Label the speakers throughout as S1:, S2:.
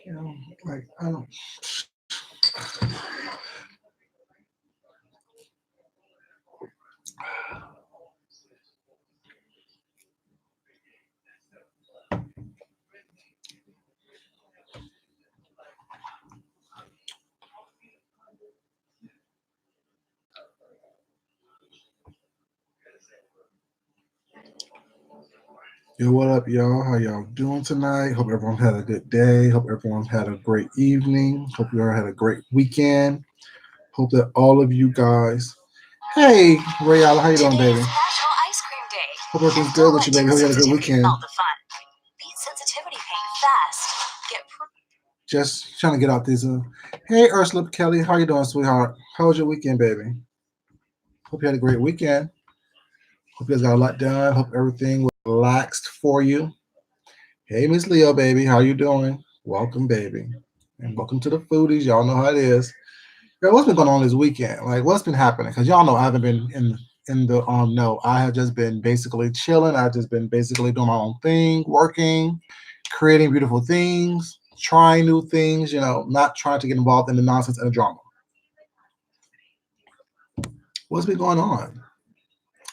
S1: You know, like I don't. Yo, what up, y'all? How y'all doing tonight? Hope everyone had a good day. Hope everyone had a great evening. Hope you all had a great weekend. Hope that all of you guys. Hey, Rayala, how you doing, baby?
S2: National Ice Cream Day.
S1: Hope everything's good with you, baby. Hope you had a good weekend.
S2: All the fun. Beat sensitivity pain fast. Get
S1: Just trying to get out these. Hey, Ursula Kelly, how you doing, sweetheart? How was your weekend, baby? Hope you had a great weekend. Hope you guys got a lot done. Hope everything was relaxed for you. Hey, Miss Leo, baby, how you doing? Welcome, baby, and welcome to the foodies. Y'all know how it is. Girl, what's been going on this weekend? Like, what's been happening? Because y'all know I haven't been in the no. I have just been basically chilling. I've just been basically doing my own thing, working, creating beautiful things, trying new things. You know, not trying to get involved in the nonsense and the drama. What's been going on?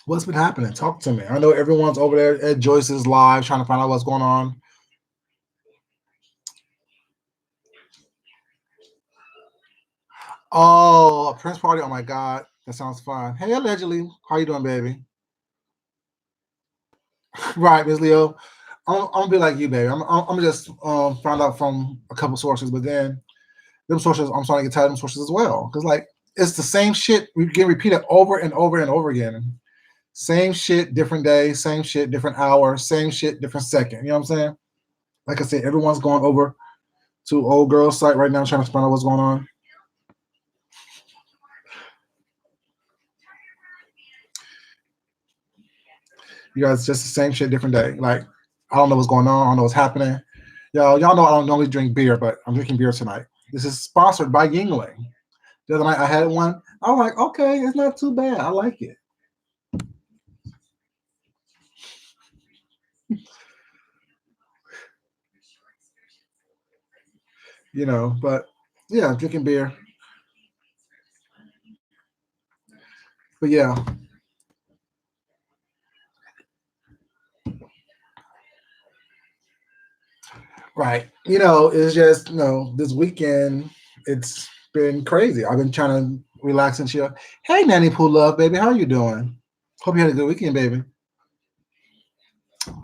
S1: What's been happening? Talk to me. I know everyone's over there at Joyce's live trying to find out what's going on. Oh, a Prince party. Oh my God, that sounds fun. Hey, allegedly, how you doing, baby? Right, Miss Leo. I'm gonna be like you, baby. I'm just found out from a couple sources, but then them sources, I'm starting to get tired of them sources as well. Because like it's the same shit we get repeated over and over and over again. Same shit, different day. Same shit, different hour. Same shit, different second. You know what I'm saying? Like I said, everyone's going over to old girl's site right now trying to find out what's going on. You guys, just the same shit, different day. Like I don't know what's going on. I don't know what's happening. Y'all know I don't normally drink beer, but I'm drinking beer tonight. This is sponsored by Yingling. The other night I had one. I was like, okay, it's not too bad. I like it. You know, but yeah, drinking beer. But yeah, right. You know, it's just this weekend it's been crazy. I've been trying to relax and chill. Hey, Nanny Pooh Love, baby, how you doing? Hope you had a good weekend, baby.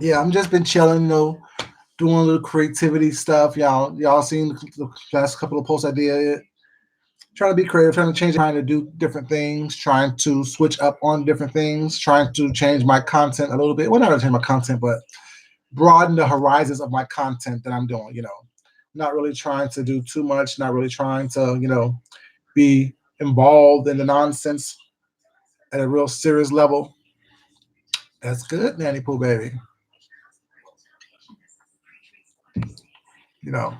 S1: Yeah, I'm just been chilling, doing a little creativity stuff. Y'all seen the last couple of posts I did. Trying to be creative, trying to change, trying to do different things, trying to switch up on different things, trying to change my content a little bit. Well, not to change my content, but broaden the horizons of my content that I'm doing. Not really trying to do too much, not really trying to, be involved in the nonsense at a real serious level. That's good, Nanny Pooh, baby. You know,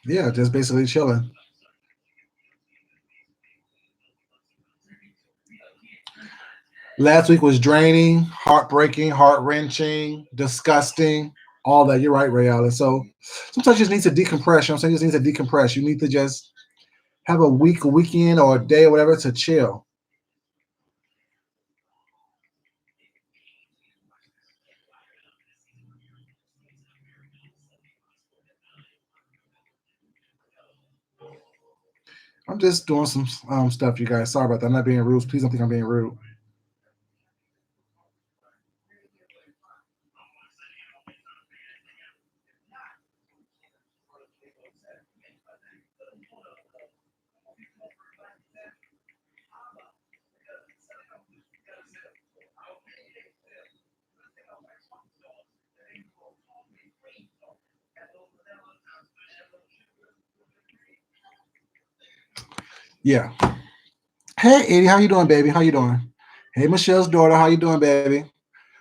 S1: yeah, just basically chilling. Last week was draining, heartbreaking, heart wrenching, disgusting, all that. You're right, Ray Allen. So sometimes you just need to decompress. I'm saying you just need to decompress. You need to just have a week, a weekend, or a day, or whatever to chill. I'm just doing some stuff, you guys. Sorry about that. I'm not being rude. Please don't think I'm being rude. Yeah. Hey, Eddie, how you doing, baby? How you doing? Hey, Michelle's daughter, how you doing, baby?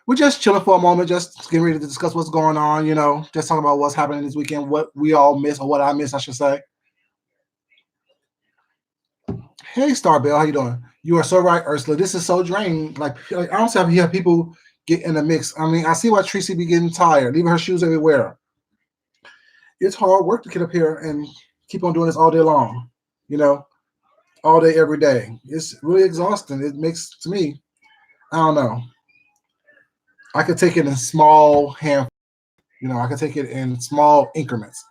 S1: We're just chilling for a moment, just getting ready to discuss what's going on. Just talking about what's happening this weekend, what we all miss, or what I miss, I should say. Hey, Star Bell, how you doing? You are so right, Ursula. This is so draining. Like I don't see how you have people get in the mix. I mean, I see why Tracy be getting tired, leaving her shoes everywhere. It's hard work to get up here and keep on doing this all day long. You know, all day, every day. It's really exhausting. It makes to me, I don't know. I could take it in small hand. I could take it in small increments.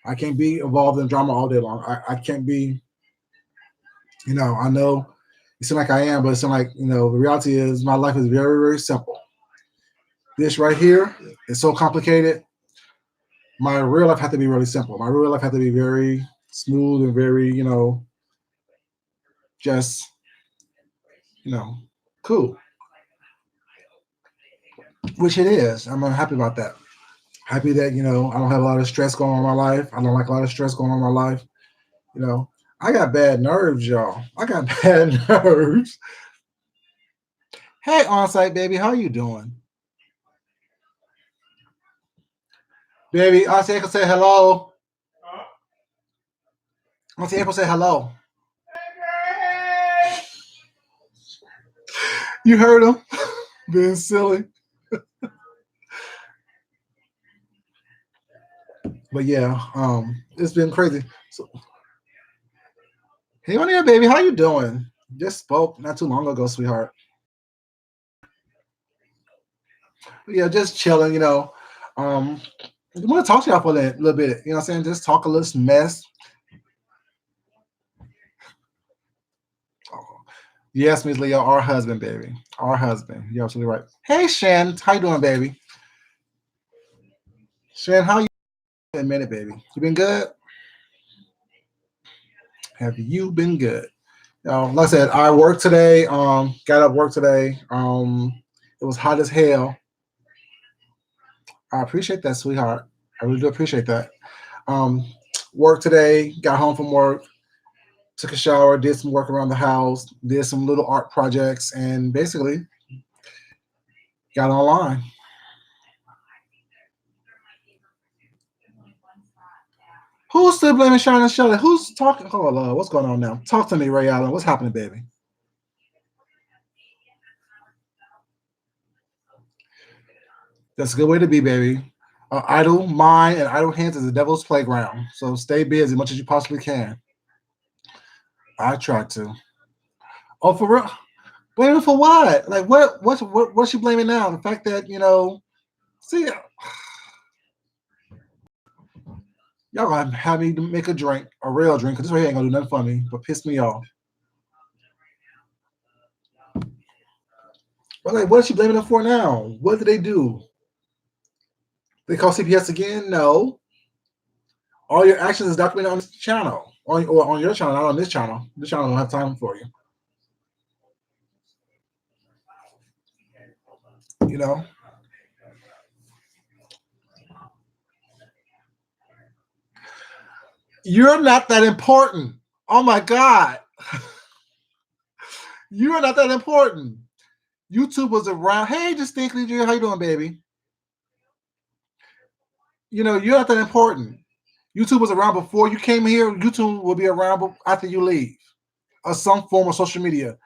S1: I can't be involved in drama all day long. I can't be. I know it seems like I am, but it seems like the reality is my life is very, very simple. This right here is so complicated. My real life had to be really simple. My real life had to be very smooth and very, just, you know, cool. Which it is. I'm happy about that. Happy that, I don't have a lot of stress going on in my life. I don't like a lot of stress going on in my life. You know, I got bad nerves, y'all. I got bad nerves. Hey, on-site baby, how you doing? Baby, Auntie April say hello. Auntie April say hello. You heard him being silly. But yeah, it's been crazy. So, hey, on here, baby, how you doing? Just spoke not too long ago, sweetheart. But yeah, just chilling. I want to talk to y'all for a little bit. You know what I'm saying? Just talk a little mess. Oh, yes, Miss Leo, our husband, baby. Our husband. You're absolutely right. Hey, Shan, how you doing, baby? Shan, how you been a minute, baby? You been good? Have you been good? Like I said, I worked today. Got up work today. It was hot as hell. I appreciate that, sweetheart. I really do appreciate that. Um, Work today. Got home from work. Took a shower. Did some work around the house. Did some little art projects, and basically got online. Who's still blaming Sean and Shelly? Who's talking? Oh, Lord, what's going on now? Talk to me, Ray Allen. What's happening, baby? That's a good way to be, baby. Idle mind and idle hands is the devil's playground. So stay busy as much as you possibly can. I try to. Oh, for real? Blaming for what? Like what's she blaming now? The fact that, see, y'all gonna have me to make a drink, a real drink, because this right here ain't gonna do nothing for me, but piss me off. But like, what is she blaming them for now? What did they do? They call CPS again? No. All your actions is documented on this channel, or on your channel, not on this channel. This channel don't have time for you. You know. You're not that important. Oh my God. You're not that important. YouTube was around. Hey, distinctly, Drew, how you doing, baby? You're not that important. YouTube was around before you came here. YouTube will be around after you leave, or some form of social media.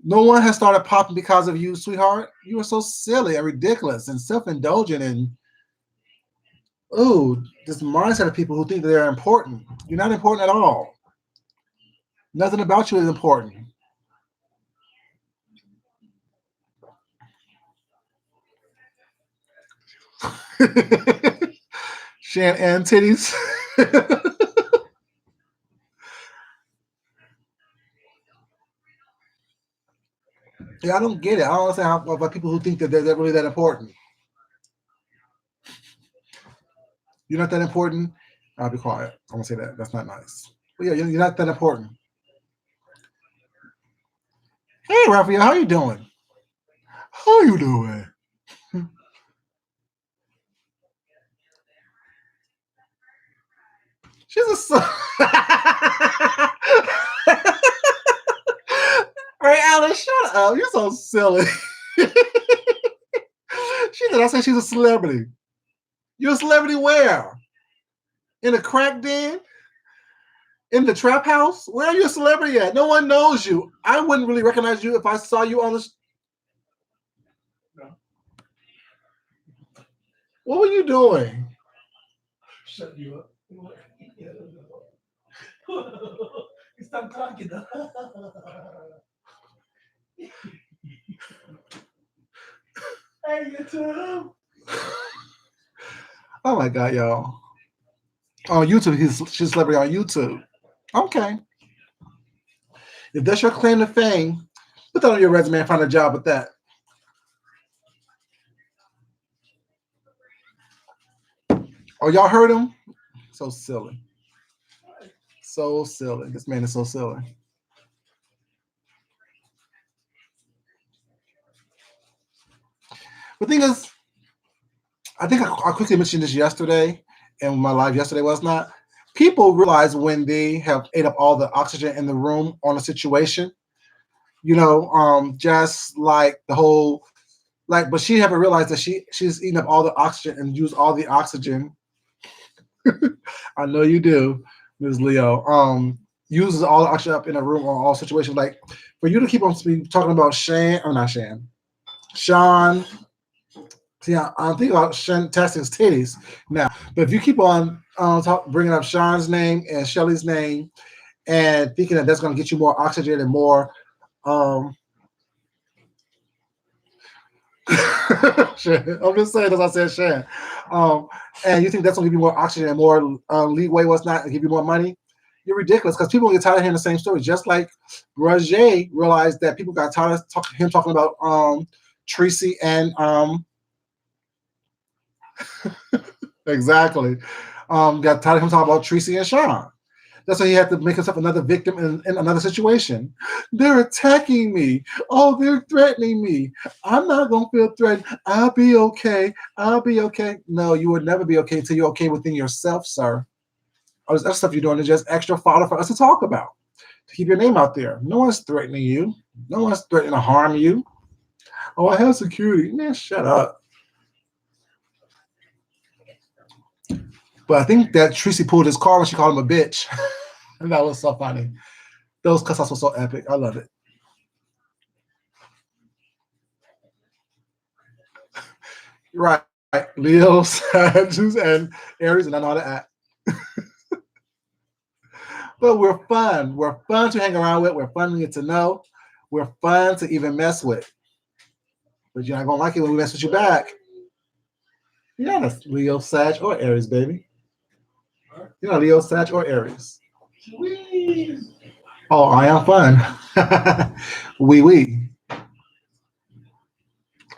S1: No one has started popping because of you, sweetheart. You are so silly and ridiculous and self-indulgent and this mindset of people who think that they're important. You're not important at all. Nothing about you is important. Shan and titties. Yeah, I don't get it. I don't understand how about people who think that they're really that important. You're not that important. I'll be quiet. I won't say that. That's not nice. But yeah, you're not that important. Hey, Raphael, how you doing? How you doing? She's a son. Ray Allen, shut up. You're so silly. She said, I said she's a celebrity. You're a celebrity where? In a crack den? In the trap house? Where are you a celebrity at? No one knows you. I wouldn't really recognize you if I saw you on the. No. What were you doing? Shut you up. Stop talking. Hey, YouTube. Oh my God, y'all. On YouTube, she's a celebrity on YouTube. Okay. If that's your claim to fame, put that on your resume and find a job with that. Oh, y'all heard him? So silly. So silly. This man is so silly. The thing is, I think I quickly mentioned this yesterday, and my live yesterday was not. People realize when they have ate up all the oxygen in the room on a situation, just like the whole, like, but she haven't realized that she's eating up all the oxygen and used all the oxygen. I know you do, Ms. Leo. Uses all the oxygen up in a room on all situations. Like for you to keep on talking about Sean. See, I'm thinking about testing his titties now. But if you keep on bringing up Sean's name and Shelly's name and thinking that that's going to get you more oxygen and more, I'm just saying, as I said, Shan. And you think that's going to give you more oxygen and more leeway, what's not, and give you more money? You're ridiculous because people get tired of hearing the same story. Just like Roger realized that people got tired of him talking about Tracy and exactly. Got tired of him talking about Tracy and Sean. That's why he had to make himself another victim in another situation. They're attacking me. Oh, they're threatening me. I'm not going to feel threatened. I'll be okay. I'll be okay. No, you would never be okay until you're okay within yourself, sir. All this other stuff you're doing is just extra fodder for us to talk about, to keep your name out there. No one's threatening you. No one's threatening to harm you. Oh, I have security. Man, shut up. But I think that Tracy pulled his car when she called him a bitch. And that was so funny. Those cuss-offs were so epic. I love it. Right. Leo, Sagittarius, and Aries, and I know how to act. But we're fun. We're fun to hang around with. We're fun to get to know. We're fun to even mess with. But you're not going to like it when we mess with you back. You're not a Leo, Sag, or Aries, baby. You're not Leo, Sag, or Aries. Oh, I am fun. Wee.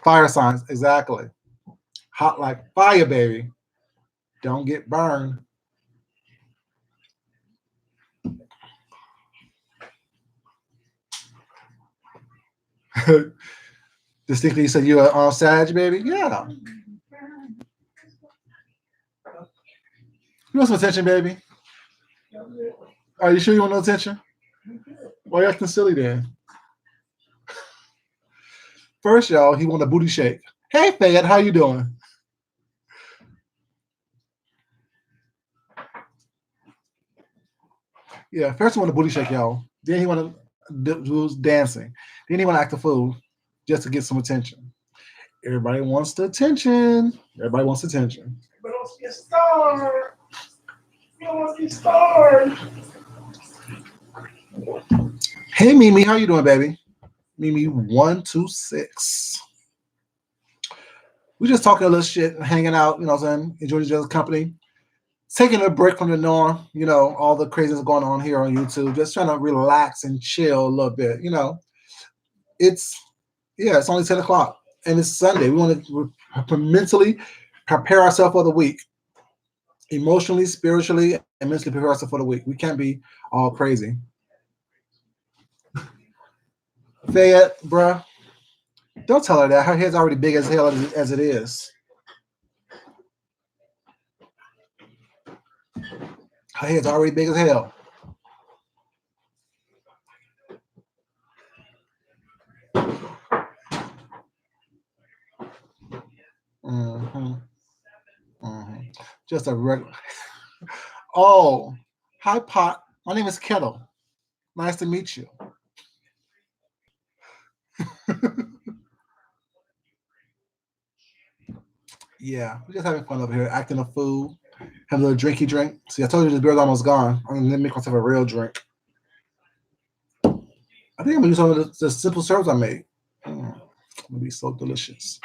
S1: Fire signs, exactly. Hot like fire, baby. Don't get burned. Distinctly, you said you're a Sag, baby? Yeah. You want some attention, baby? Are you sure you want no attention? Why are you acting silly then? First, y'all, he want a booty shake. Hey, Fayette, how you doing? Yeah, first he want a booty shake, y'all. Then he want to do dancing. Then he want to act a fool just to get some attention. Everybody wants the attention. Everybody wants attention. Everybody wants to be a star. You don't want to be a star. Hey, Mimi, how you doing, baby? Mimi 126. We just talking a little shit, hanging out, you know what I'm saying? Enjoying each other's company. Taking a break from the norm, you know, all the craziness going on here on YouTube. Just trying to relax and chill a little bit, you know. It's only 10 o'clock and it's Sunday. We want to mentally prepare ourselves for the week. Emotionally, spiritually, and mentally prepare ourselves for the week. We can't be all crazy. Fayette, bruh, don't tell her that. Her head's already big as hell as it is. Her head's already big as hell. Mm-hmm. Mm-hmm. Just a regular. Oh, hi, Pot. My name is Kettle. Nice to meet you. Yeah, we're just having fun over here, acting a fool, have a little drinky drink. See, I told you this beer's almost gone. I'm gonna make myself a real drink. I think I'm gonna use some of the simple syrups I made. It'll be so delicious.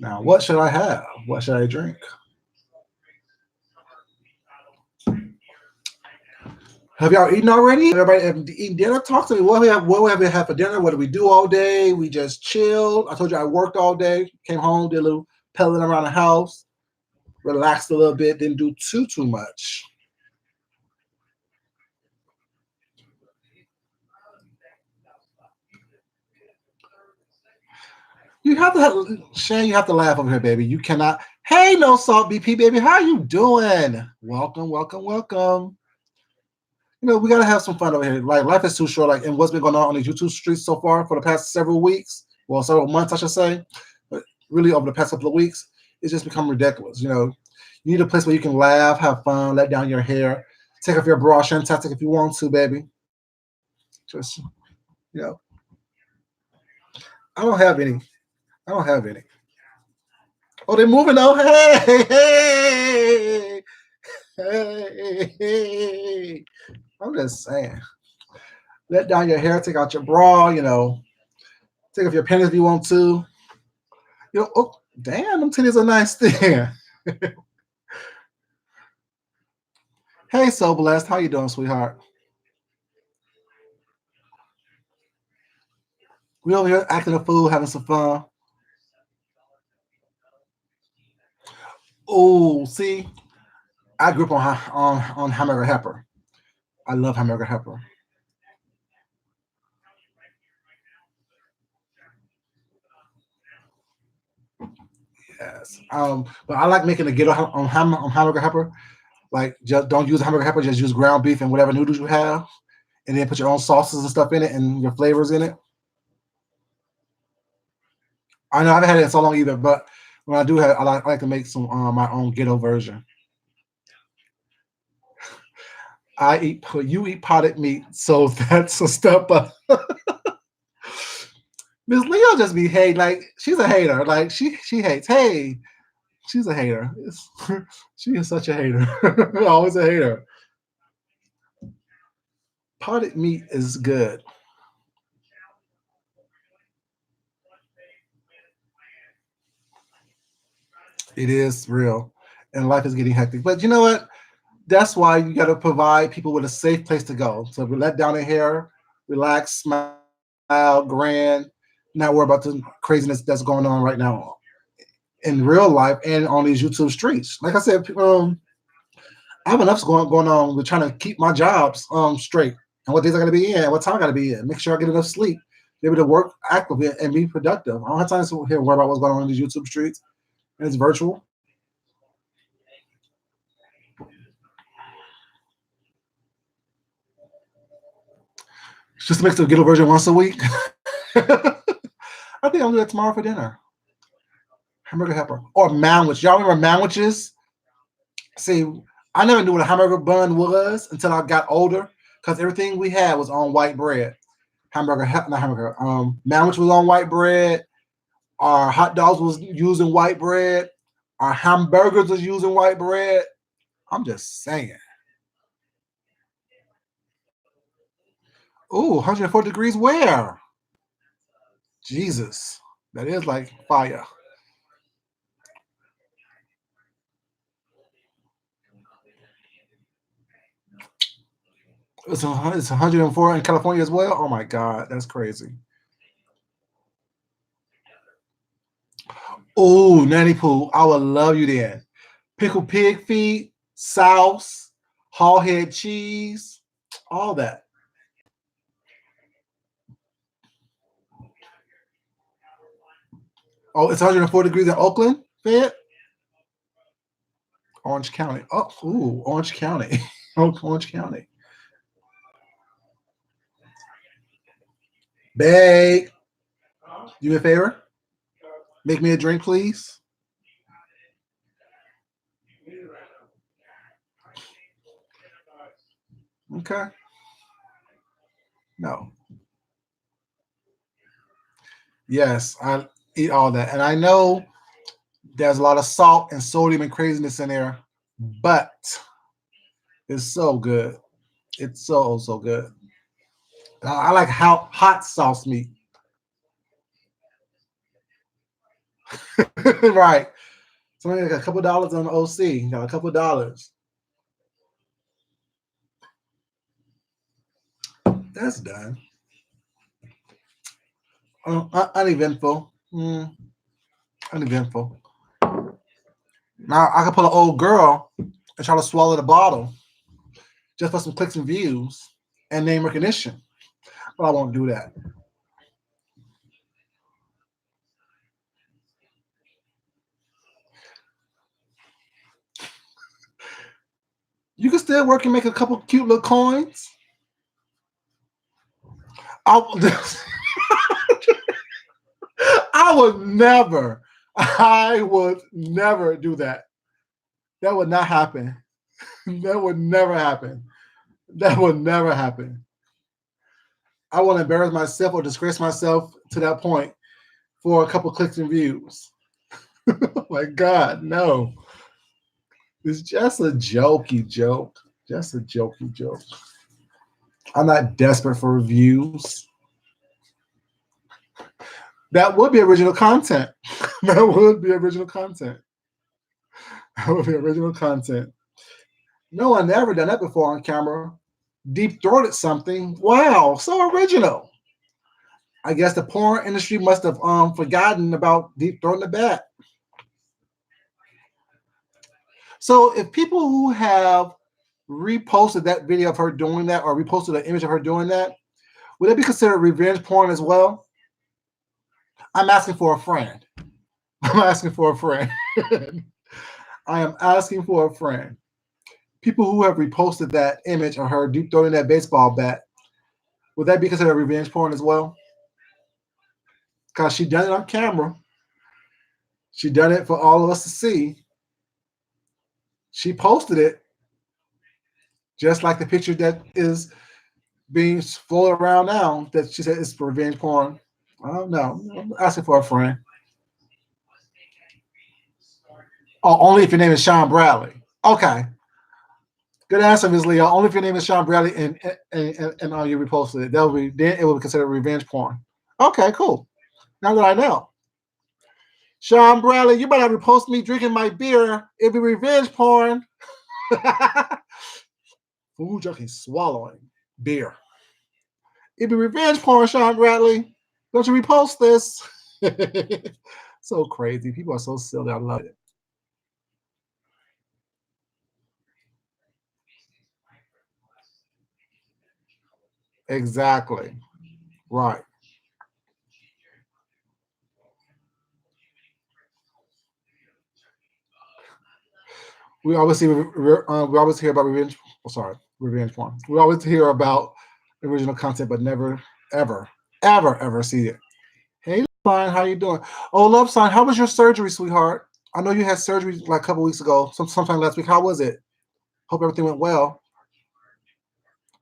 S1: Now, what should I have? What should I drink? Have y'all eaten already? Everybody have eaten dinner? Talk to me. What we had for dinner? What did we do all day? We just chilled. I told you I worked all day. Came home, did a little pedaling around the house, relaxed a little bit, didn't do too much. You have to have, Shane, you have to laugh over here, baby. You cannot. Hey, no salt BP, baby. How you doing? Welcome, welcome, welcome. We gotta have some fun over here. Like life is too short. Like, and what's been going on these YouTube streets so far for the past several weeks, well, several months, I should say, but really over the past couple of weeks, it's just become ridiculous. You need a place where you can laugh, have fun, let down your hair, take off your bra, fantastic if you want to, baby. Just, you know, I don't have any. I don't have any. Oh, they're moving now. Hey, hey, hey. I'm just saying. Let down your hair, take out your bra, take off your panties if you want to. Oh, damn, them titties are nice there. Hey, so blessed. How you doing, sweetheart? We over here acting a fool, having some fun. Oh, see, I grew up on Hamburger Helper. I love Hamburger Helper. Yes. But I like making a ghetto on Hamburger Helper. Like, just don't use hamburger helper. Just use ground beef and whatever noodles you have, and then put your own sauces and stuff in it and your flavors in it. I know I haven't had it in so long either, but when I do have, I like to make some my own ghetto version. You eat potted meat, so that's a step up. Miss Leo just be hating, like she's a hater. Like she hates. Hey, she's a hater. She is such a hater. Always a hater. Potted meat is good. It is real, and life is getting hectic. But you know what? That's why you got to provide people with a safe place to go. So we let down their hair, relax, smile, grand, not worry about the craziness that's going on right now in real life and on these YouTube streets. Like I said, I have enough going on with trying to keep my jobs straight and what days I got to be in, what time I got to be in, make sure I get enough sleep, be able to work actively and be productive. I don't have time to sit here and worry about what's going on in these YouTube streets. And it's virtual. Just to make the ghetto version once a week. I think I'll do that tomorrow for dinner. Hamburger helper or manwich. Y'all remember manwiches? See, I never knew what a hamburger bun was until I got older because everything we had was on white bread. Not hamburger. Manwich was on white bread. Our hot dogs was using white bread. Our hamburgers was using white bread. I'm just saying. Ooh, 104 degrees where? Jesus. That is like fire. It's 104 in California as well. Oh my God, that's crazy. Oh, Nanny Pooh, I would love you then. Pickled pig feet, sauce, hog head cheese, all that. Oh, it's 104 degrees in Oakland, Fed? Orange County. Oh, ooh, Orange County. Orange County. Babe, do me a favor. Make me a drink, please. Okay. No. Yes, I eat all that. And I know there's a lot of salt and sodium and craziness in there, but it's so good. It's so good. I like how hot sauce meat. Right. So I got a couple dollars on the OC. Got a couple dollars. That's done. Uneventful. Uneventful. Now I can pull an old girl and try to swallow the bottle just for some clicks and views and name recognition. But I won't do that. You can still work and make a couple cute little coins. I would never. I would never do that. That would not happen. That would never happen. That would never happen. I won't embarrass myself or disgrace myself to that point for a couple clicks and views. Oh my God, no. It's just a jokey joke. Just a jokey joke. I'm not desperate for reviews. That would be original content. That would be original content. That would be original content. No one ever done that before on camera. Deep throated something. Wow, so original. I guess the porn industry must have forgotten about deep throating the bat. So if people who have reposted that video of her doing that or reposted an image of her doing that, would that be considered revenge porn as well? I'm asking for a friend. I'm asking for a friend. I am asking for a friend. People who have reposted that image of her deep throwing that baseball bat, would that be considered revenge porn as well? Because she done it on camera. She done it for all of us to see. She posted it just like the picture that is being floated around now that she said it's revenge porn. I don't know. I'm asking for a friend. Oh, only if your name is Sean Bradley. Okay. Good answer, Ms. Leo. Only if your name is Sean Bradley and you reposted it. That would be then it would be considered revenge porn. Okay, cool. Now that I know. Sean Bradley, you better repost me drinking my beer. It'd be revenge porn. Food junkie swallowing beer. It'd be revenge porn, Sean Bradley. Don't you repost this? So crazy. People are so silly. I love it. Exactly. Right. We always see. We always hear about revenge. Oh, sorry, revenge porn. We always hear about original content, but never, ever see it. Hey, Fine, how you doing? Oh, Love Sign, how was your surgery, sweetheart? I know you had surgery like a couple weeks ago, sometime last week. How was it? Hope everything went well.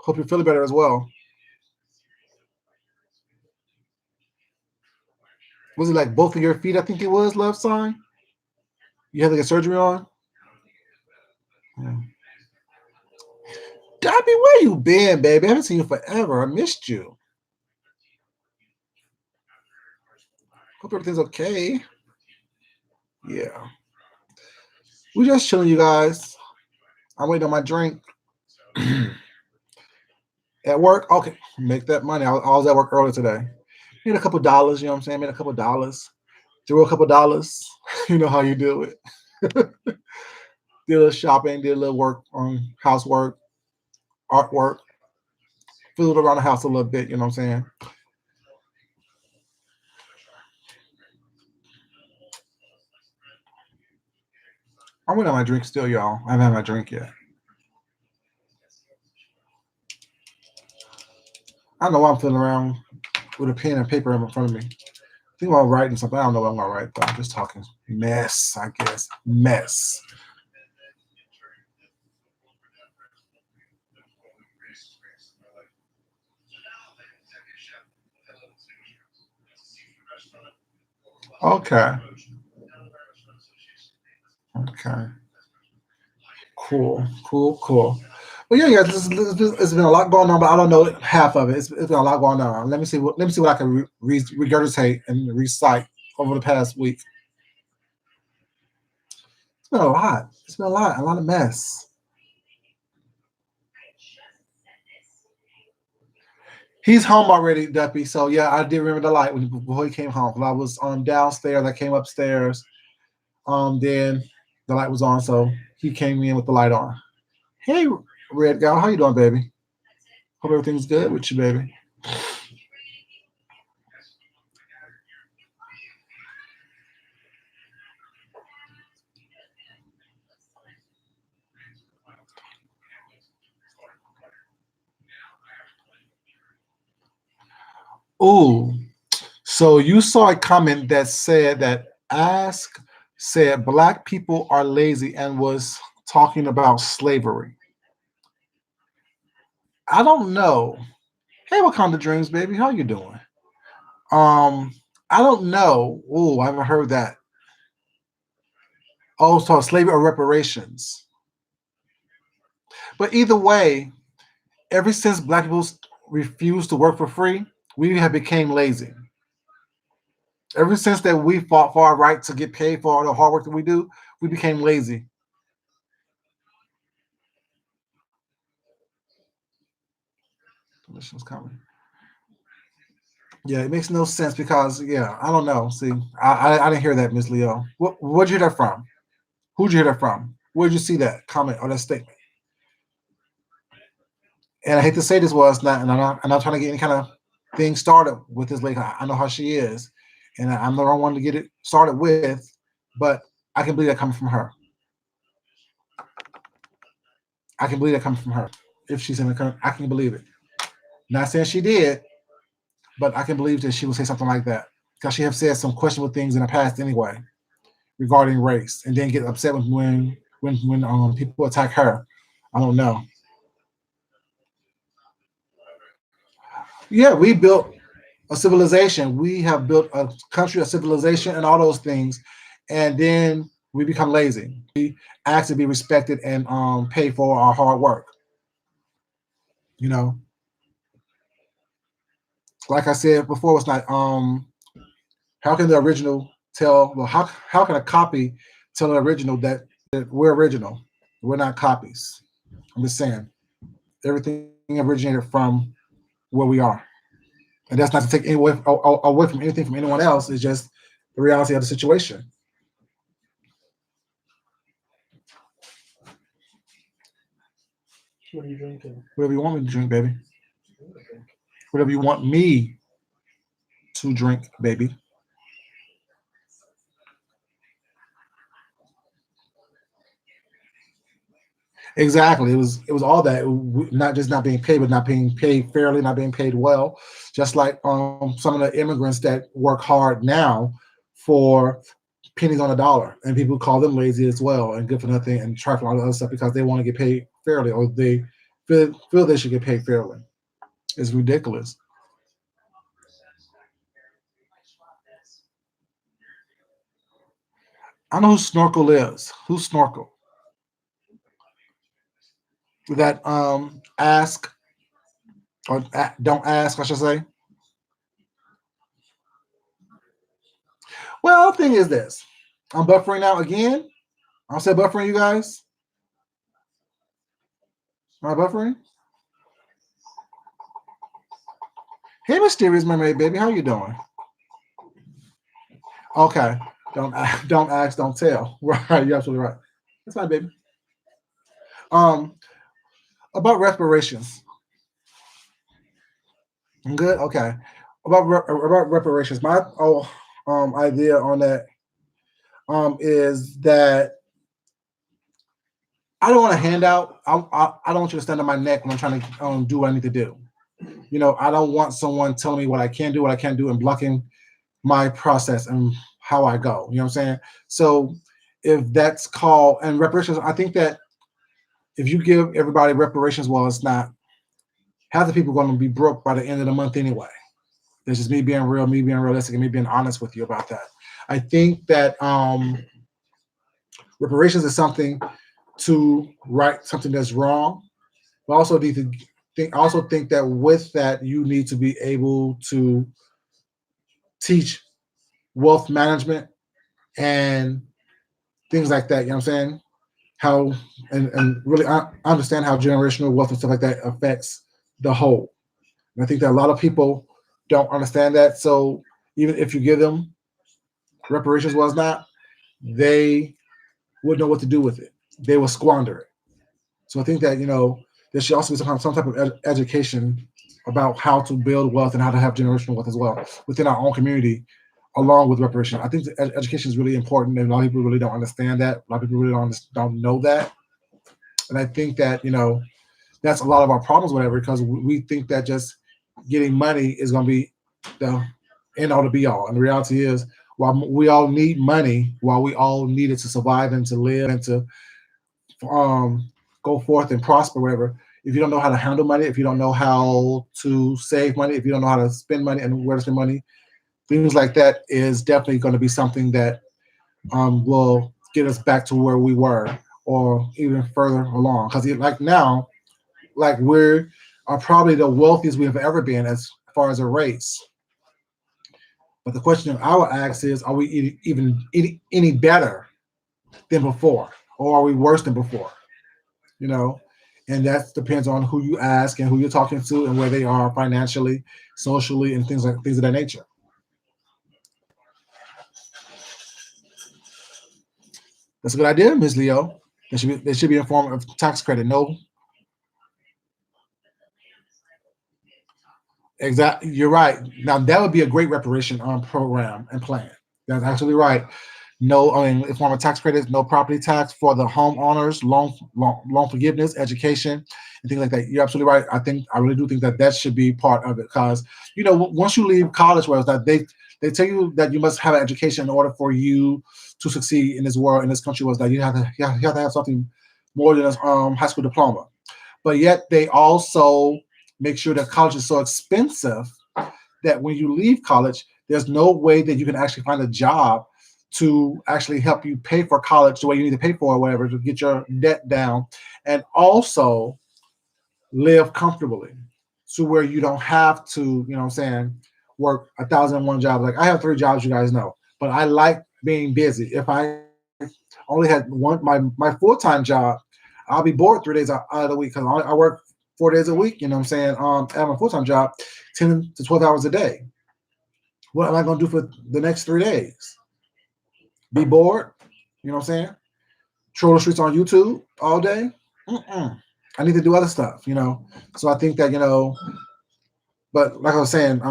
S1: Hope you're feeling better as well. Was it like both of your feet? I think it was, Love Sign. You had to get surgery on. Yeah. Dobby, where you been, baby? I haven't seen you forever. I missed you. Hope everything's okay. Yeah. We just chilling, you guys. I'm waiting on my drink. At work, okay, make that money. I was at work earlier today. Made a couple dollars, you know what I'm saying? Made a couple dollars. Threw a couple dollars. You know how you do it. Did a little shopping, did a little work on housework, artwork, fooled around the house a little bit, you know what I'm saying? I'm waiting on my drink still, y'all. I haven't had my drink yet. I don't know why I'm fiddling around with a pen and paper in front of me. I think I'm writing something. I don't know what I'm gonna write, but I'm just talking mess, I guess. Mess. Okay. Okay. Cool. Cool. Cool. Well, yeah, yeah. It's been a lot going on, but I don't know half of it. It's been a lot going on. Let me see what I can regurgitate and recite over the past week. It's been a lot. It's been a lot of mess. He's home already, Duppy. So yeah, I did remember the light when before he came home. When I was downstairs, I came upstairs. Then the light was on, so he came in with the light on. Hey, Red Gal, how you doing, baby? Hope everything's good with you, baby. Ooh, so you saw a comment that said that Ask said black people are lazy and was talking about slavery. I don't know. Hey, Wakanda Dreams, baby, how you doing? Um, I don't know. Ooh, I haven't heard that. Oh, so slavery or reparations. But either way, ever since black people refused to work for free, we have become lazy. Ever since that we fought for our right to get paid for all the hard work that we do, we became lazy. Permission's coming. Yeah, it makes no sense because yeah, I don't know. See, I didn't hear that, Miss Leo. Where'd you hear that from? Who'd you hear that from? Where'd you see that comment or that statement? And I hate to say this was not, and I'm not trying to get any kind of thing started with this lady. I know how she is, and I'm the wrong one to get it started with, but I can believe that coming from her. I can believe that coming from her. If she's in the country, I can believe it. Not saying she did, but I can believe that she would say something like that because she have said some questionable things in the past anyway regarding race, and then get upset when people attack her. I don't know. Yeah, we built a civilization. We have built a country, a civilization, and all those things, and then we become lazy. We ask to be respected and pay for our hard work. You know, like I said before, it's not how can the original tell? Well, how can a copy tell an original that we're original? We're not copies. I'm just saying everything originated from where we are, and that's not to take any away from anything from anyone else. It's just the reality of the situation. Whatever you want me to drink, baby. Whatever you want me to drink, baby. Exactly. It was all that. Not just not being paid, but not being paid fairly, not being paid well. Just like some of the immigrants that work hard now for pennies on a dollar, and people call them lazy as well, and good for nothing, and trifling all the other stuff because they want to get paid fairly, or they feel they should get paid fairly. It's ridiculous. I know who Snorkel is. Who's Snorkel? That ask or don't ask, I should say. Well, the thing is this. I'm buffering now again. I'll say buffering, you guys. Am I buffering? Hey, mysterious mermaid baby, how you doing? Okay, don't ask, don't tell. Right, you're absolutely right. That's fine, baby. Um, about reparations. Good. Okay. About reparations. My idea on that is that I don't want a handout. I don't want you to stand on my neck when I'm trying to do what I need to do. I don't want someone telling me what I can do, what I can't do, and blocking my process and how I go. You know what I'm saying? So if that's called and reparations, I think that if you give everybody reparations, well, it's not half the people going to be broke by the end of the month anyway. That's just me being real, me being realistic, and me being honest with you about that. I think that reparations is something to right something that's wrong, but also need to think that with that you need to be able to teach wealth management and things like that. You know what I'm saying? How and really understand how generational wealth and stuff like that affects the whole. And I think that a lot of people don't understand that. So even if you give them reparations was not, they wouldn't know what to do with it. They will squander it. So I think that there should also be some type of education about how to build wealth and how to have generational wealth as well within our own community, along with reparation. I think education is really important, and a lot of people really don't understand that. A lot of people really don't know that, and I think that that's a lot of our problems, whatever, because we think that just getting money is going to be the end all to be all. And the reality is, while we all need money, while we all need it to survive and to live and to um, go forth and prosper, whatever. If you don't know how to handle money, if you don't know how to save money, if you don't know how to spend money and where to spend money, things like that is definitely going to be something that will get us back to where we were or even further along. Because like now, like we're are probably the wealthiest we have ever been as far as a race. But the question I would ask is, are we even any better than before, or are we worse than before? You know, and that depends on who you ask and who you're talking to and where they are financially, socially, and things of that nature. That's a good idea, Ms. Leo. There should be a form of tax credit. No, exactly. You're right. Now that would be a great reparation program and plan. That's actually right. No, I mean, in form of tax credits, no property tax for the homeowners, loan forgiveness, education, and things like that. You're absolutely right. I really do think that that should be part of it because once you leave college, where it's that they tell you that you must have an education in order for you to succeed in this world, in this country, was that you have to have something more than a high school diploma. But yet they also make sure that college is so expensive that when you leave college, there's no way that you can actually find a job to actually help you pay for college the way you need to pay for or whatever to get your debt down and also live comfortably to where you don't have to, what I'm saying, work 1,001 jobs. Like I have 3 jobs, you guys know, but I like being busy. If I only had my full-time job, I'll be bored 3 days out of the week because I work 4 days a week, you know what I'm saying? At my full-time job, 10 to 12 hours a day. What am I going to do for the next 3 days? Be bored? You know what I'm saying? Troll the streets on YouTube all day? Mm-mm. I need to do other stuff. So I think that, but like I was saying,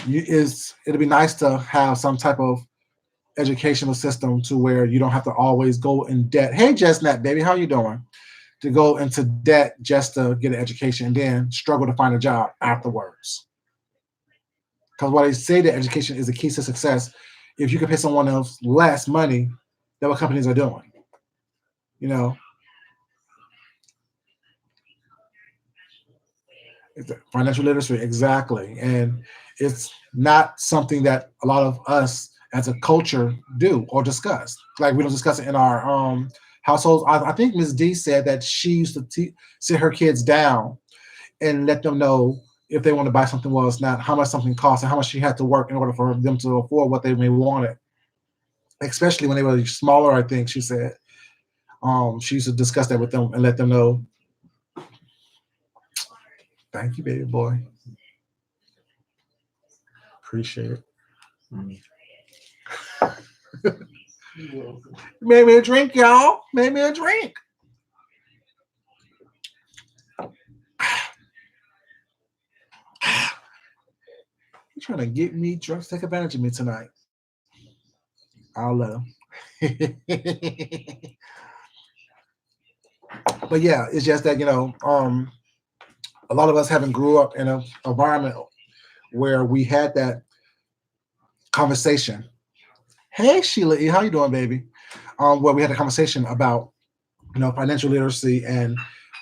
S1: it'd be nice to have some type of educational system to where you don't have to always go in debt. Hey, Jessnat, baby, how you doing? To go into debt just to get an education and then struggle to find a job afterwards. Because while they say that education is the key to success, if you can pay someone else less money, that's what companies are doing. You know, financial literacy, exactly. And it's not something that a lot of us as a culture do or discuss. Like we don't discuss it in our households. I think Ms. D said that she used to sit her kids down and let them know if they want to buy something, well, it's not how much something costs and how much she had to work in order for them to afford what they may wanted, especially when they were smaller. I think she said she used to discuss that with them and let them know. Thank you, baby boy. Appreciate it. Made me a drink, y'all. Made me a drink. You're trying to get me drunk, take advantage of me tonight. I'll let him. But yeah, it's just that a lot of us haven't grew up in an environment where we had that conversation. Hey Sheila E, how you doing, baby? Where we had a conversation about financial literacy and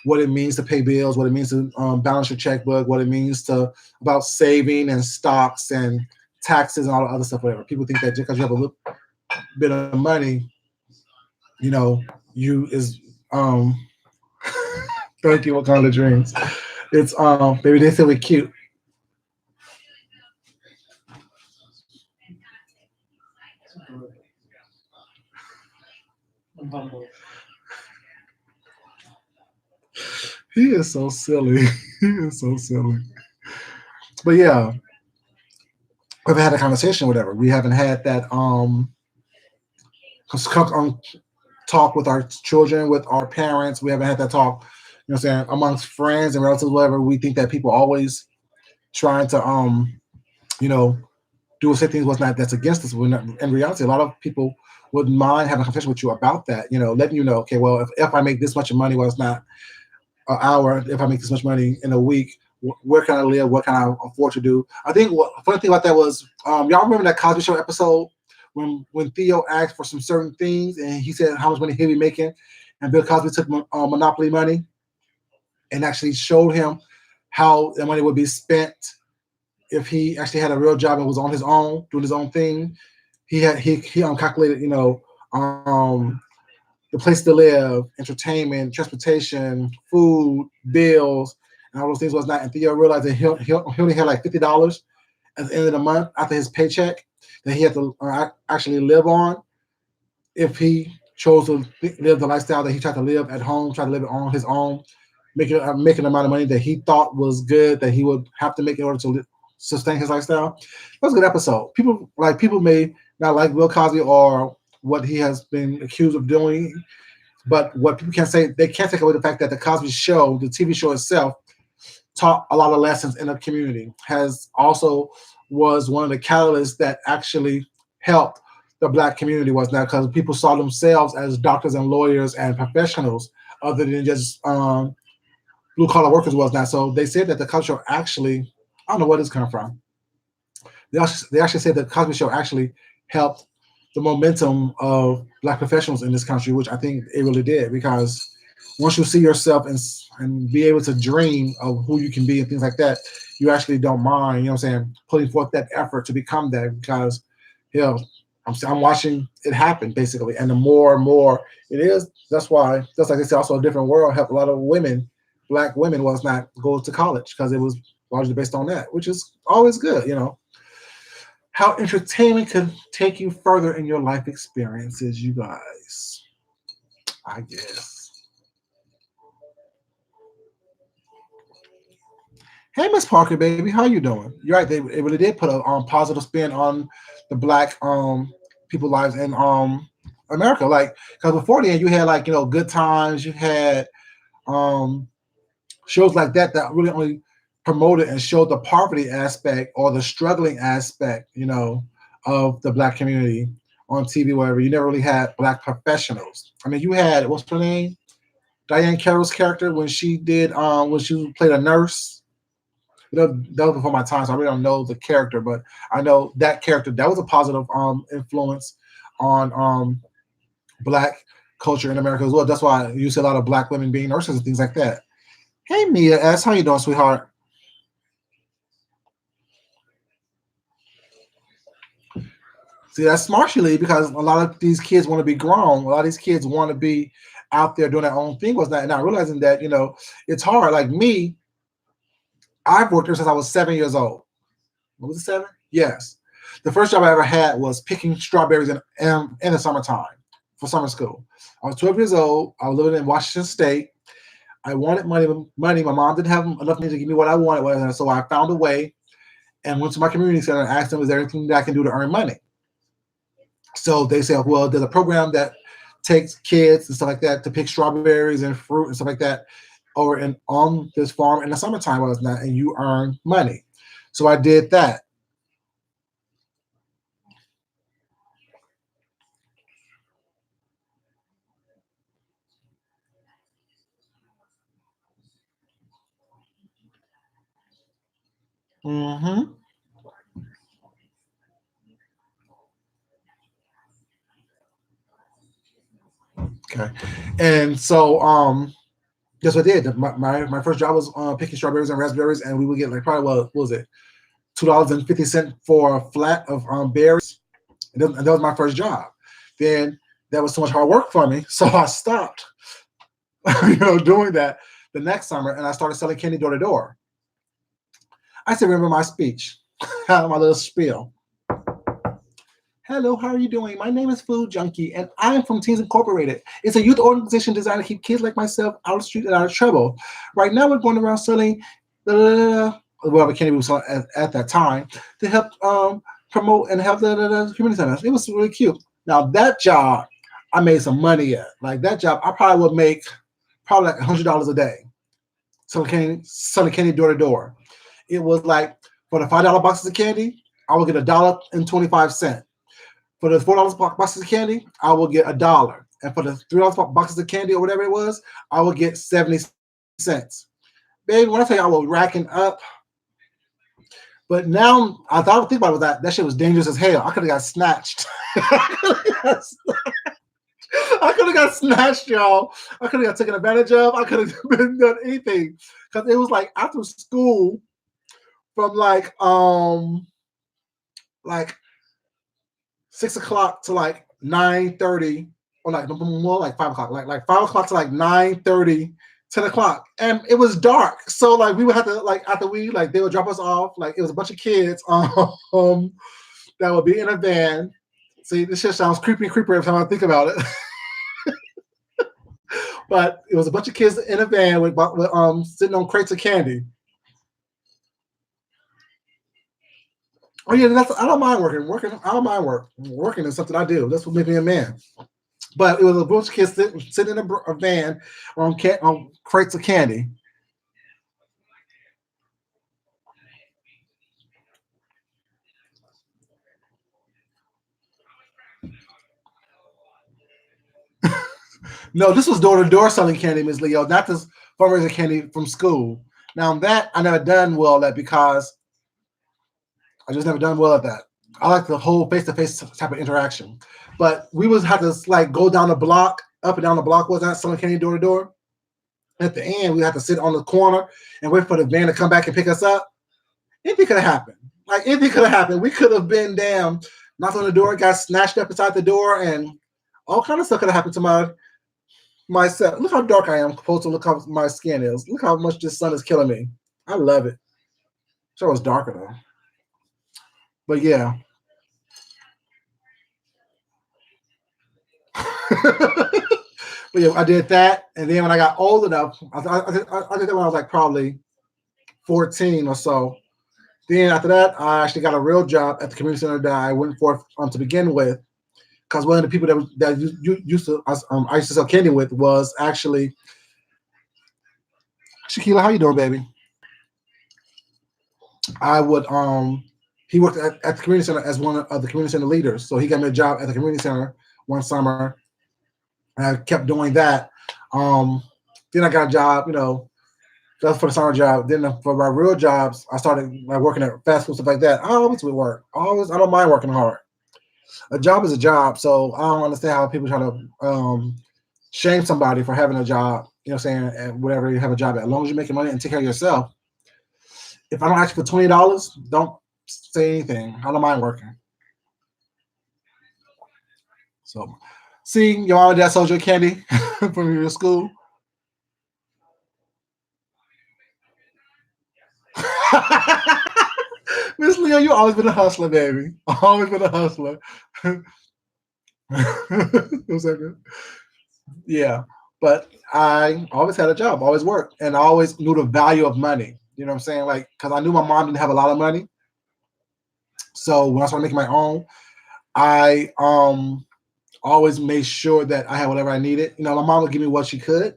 S1: what it means to pay bills, what it means to balance your checkbook, what it means to about saving and stocks and taxes and all the other stuff, whatever. People think that just because you have a little bit of money, you know, you is um thank you, what kind of dreams. It's maybe they say we're cute. He is so silly. He is so silly. But yeah, we've had a conversation, whatever. We haven't had that um talk with our children, with our parents. We haven't had that talk, you know what I'm saying, amongst friends and relatives, whatever. We think that people always trying to you know, do or say things was not that's against us. When in reality, a lot of people wouldn't mind having a conversation with you about that. You know, letting you know, okay, well, if I make this much money, well, it's not an hour. If I make this much money in a week, where can I live? What can I afford to do? I think what funny thing about that was, y'all remember that Cosby Show episode when Theo asked for some certain things and he said how much money he'd be making, and Bill Cosby took Monopoly money and actually showed him how the money would be spent if he actually had a real job and was on his own doing his own thing. He calculated, you know, the place to live, entertainment, transportation, food, bills, and all those things was not. And Theo realized that he only had like $50 at the end of the month after his paycheck that he had to actually live on if he chose to live the lifestyle that he tried to live at home, try to live it on his own, making the amount of money that he thought was good that he would have to make in order to sustain his lifestyle. That was a good episode. People may not like Bill Cosby or what he has been accused of doing, but what people can't say, they can't take away the fact that the Cosby Show, the TV show itself, taught a lot of lessons in the community. Has also was one of the catalysts that actually helped the black community was now because people saw themselves as doctors and lawyers and professionals other than just blue collar workers was now. So they said that the Cosby Show actually, I don't know where this come from. They actually said that the Cosby Show actually helped the momentum of black professionals in this country, which I think it really did because once you see yourself and be able to dream of who you can be and things like that, you actually don't mind, you know what I'm saying, putting forth that effort to become that because, you know, I'm watching it happen basically. And the more and more it is, that's why, just like I said, also a different world helped a lot of women, black women was not go to college because it was largely based on that, which is always good, you know. How entertainment could take you further in your life experiences, you guys. I guess. Hey, Miss Parker, baby, how you doing? You're right. They really did put a positive spin on the black people lives in America. Like, because before then you had like Good Times, you had um shows like that really only promoted and showed the poverty aspect or the struggling aspect, of the black community on TV, wherever. You never really had black professionals. I mean, you had what's her name, Diane Carroll's character when she played a nurse. That was before my time, so I really don't know the character, but I know that character that was a positive influence on black culture in America as well. That's why you see a lot of black women being nurses and things like that. Hey Mia S, how you doing, sweetheart? See, that's smartly because a lot of these kids want to be grown. A lot of these kids want to be out there doing their own thing. Was not realizing that it's hard. Like me, I've worked there since I was 7 years old. What was it, 7? Yes. The first job I ever had was picking strawberries in the summertime for summer school. I was 12 years old. I was living in Washington State. I wanted money. Money. My mom didn't have enough money to give me what I wanted, whatever. So I found a way and went to my community center and asked them, "Is there anything that I can do to earn money?" So they said, "Well, there's a program that takes kids and stuff like that to pick strawberries and fruit and stuff like that over on this farm in the summertime, was not, and you earn money." So I did that. Hmm. Okay, and so That's what I did. My first job was picking strawberries and raspberries, and we would get like probably what was it, $2.50 for a flat of berries. And that was my first job. Then that was too much hard work for me, so I stopped, doing that the next summer, and I started selling candy door to door. I still remember my speech, my little spiel. Hello, how are you doing? My name is Food Junkie, and I am from Teens Incorporated. It's a youth organization designed to keep kids like myself out of the street and out of trouble. Right now, we're going around selling whatever candy we were selling at that time to help promote and help the community centers. It was really cute. Now, that job, I made some money at. Like, that job, I probably would make like $100 a day selling candy door to door. It was like, for the $5 boxes of candy, I would get $1.25. For the $4 boxes of candy, I will get $1. And for the $3 boxes of candy or whatever it was, I will get 70 cents. Baby, when I tell you I was racking up, but now I thought I would think about it, that shit was dangerous as hell. I could have got snatched. I could have got snatched, y'all. I could have got taken advantage of. I could have been done anything. Because it was like after school from like 6 o'clock to like 9:30, or like more like 5 o'clock, like 5 o'clock to like 9:30, 10 o'clock. And it was dark. So like we would have to, like after they would drop us off. Like it was a bunch of kids that would be in a van. See, this shit sounds creepy every time I think about it. But it was a bunch of kids in a van with sitting on crates of candy. Oh yeah, I don't mind working. I don't mind working is something I do. That's what makes me a man. But it was a bunch of kids sitting in a van on crates of candy. No, this was door to door selling candy, Ms. Leo, not this fundraising candy from school. Now that I never done well at, because I just never done well at that. I like the whole face-to-face type of interaction. But we was have to like go down the block, up and down the block, was that selling candy door to door. At the end, we had to sit on the corner and wait for the van to come back and pick us up. Anything could have happened. Like anything could have happened. We could have been knocked on the door, got snatched up inside the door, and all kind of stuff could have happened to myself. Look how dark I am opposed to look how my skin is. Look how much this sun is killing me. I love it. So it's darker though. But yeah. But yeah, I did that, and then when I got old enough, I did that when I was like probably 14 or so. Then after that, I actually got a real job at the community center that I went for to begin with, because one of the people that used to I used to sell candy with was actually Shaquila. How you doing, baby? I would he worked at the community center as one of the community center leaders, so he got me a job at the community center one summer. And I kept doing that. Then I got a job, that's for the summer job. Then for my real jobs, I started like working at fast food, stuff like that. I always would work. I don't mind working hard. A job is a job, so I don't understand how people try to shame somebody for having a job. You know what I'm saying? And whatever, you have a job at. As long as you're making money and take care of yourself. If I don't ask you for $20, don't say anything. I don't mind working. So, see, your mom and dad sold you candy from your school. Miss Leo, you always been a hustler, baby. Always been a hustler. Was that good? Yeah, but I always had a job, always worked, and I always knew the value of money. You know what I'm saying? Like, because I knew my mom didn't have a lot of money. So when I started making my own, I always made sure that I had whatever I needed. My mom would give me what she could.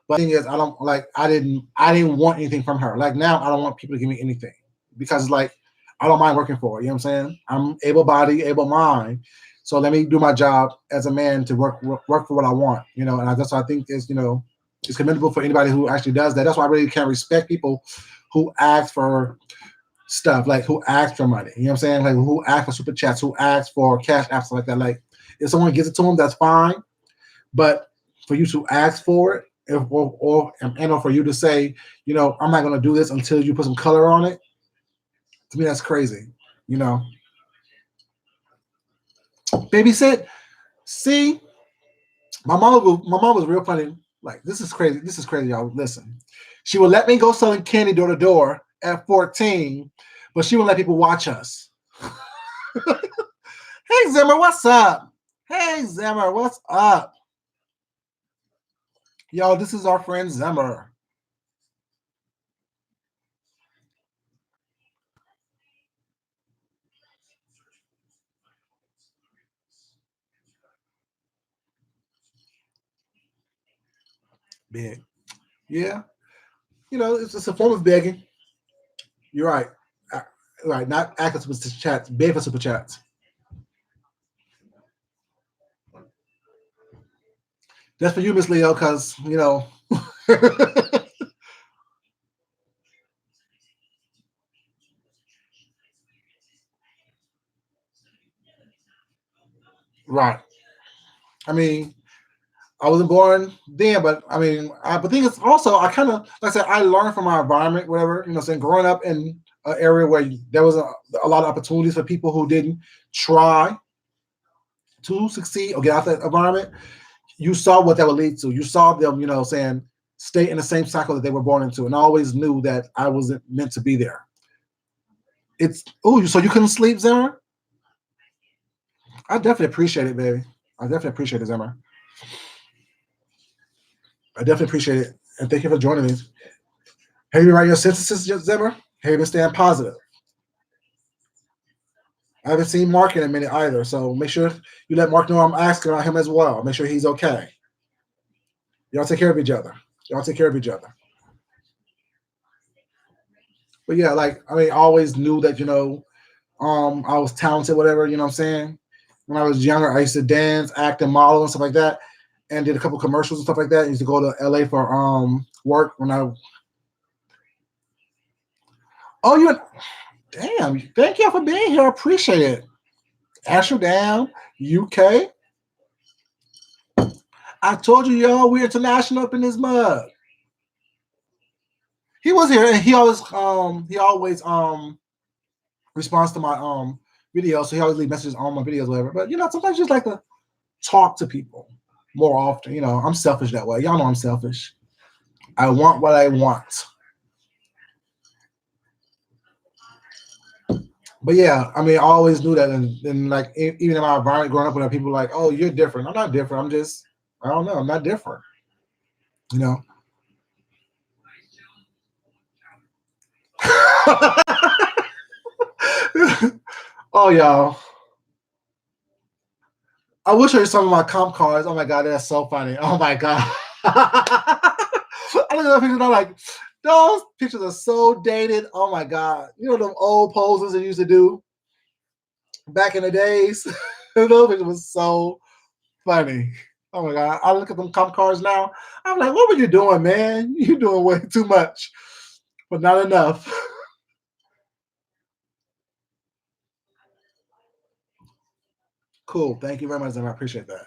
S1: But the thing is, I didn't want anything from her. Like now, I don't want people to give me anything, because like I don't mind working for her. You know what I'm saying? I'm able-bodied, able-mind. So let me do my job as a man to work for what I want. And that's what I think is, it's commendable for anybody who actually does that. That's why I really can't respect people who ask for stuff, like who ask for money. You know what I'm saying? Like who ask for super chats, who ask for cash apps, stuff like that. Like if someone gives it to them, that's fine. But for you to ask for it or for you to say, I'm not gonna do this until you put some color on it. To me, that's crazy. You know, babysit. See, my mom was real funny. Like, this is crazy. This is crazy, y'all. Listen, she would let me go selling candy door to door at 14, but she would let people watch us. Hey Zimmer, what's up? Hey Zimmer, what's up? Yo, this is our friend Zimmer. Big. Yeah. It's a form of begging. You're right. Right. Not acting for super chats, beg for super chats. That's for you, Miss Leo, because, right. I mean, I wasn't born then, but I mean, but thing is also, I kind of, like I said, I learned from my environment, whatever, saying growing up in an area where there was a lot of opportunities for people who didn't try to succeed or get out that environment. You saw what that would lead to. You saw them, saying stay in the same cycle that they were born into, and I always knew that I wasn't meant to be there. So you couldn't sleep, Zimmer? I definitely appreciate it, baby. I definitely appreciate it, Zimmer. I definitely appreciate it, and thank you for joining me. Have you been writing your sentences, Zimmer? Have you been staying positive? I haven't seen Mark in a minute either, so make sure you let Mark know I'm asking about him as well. Make sure he's okay. Y'all take care of each other. Y'all take care of each other. But yeah, I always knew that, I was talented, whatever, you know what I'm saying? When I was younger, I used to dance, act, and model and stuff like that, and did a couple commercials and stuff like that. I used to go to LA for work when I. Oh, damn! Thank you for being here. I appreciate it. Amsterdam, UK. I told you, y'all, we're international up in this mug. He was here, and he always responds to my videos, so he always leave messages on my videos, whatever. But sometimes you just like to talk to people more often. I'm selfish that way. Y'all know I'm selfish. I want what I want. But yeah, I always knew that, and like even in my environment growing up, when people were like, "Oh, you're different." I'm not different. I don't know. I'm not different. You know. Oh, y'all. I will show you some of my comp cards. Oh my god, that's so funny. Oh my god. I look at the pictures and I'm like, those pictures are so dated. Oh my god. Them old poses they used to do back in the days. Those pictures was so funny. Oh my god. I look at them comp cards now. I'm like, what were you doing, man? You're doing way too much, but not enough. Cool. Thank you very much, I appreciate that.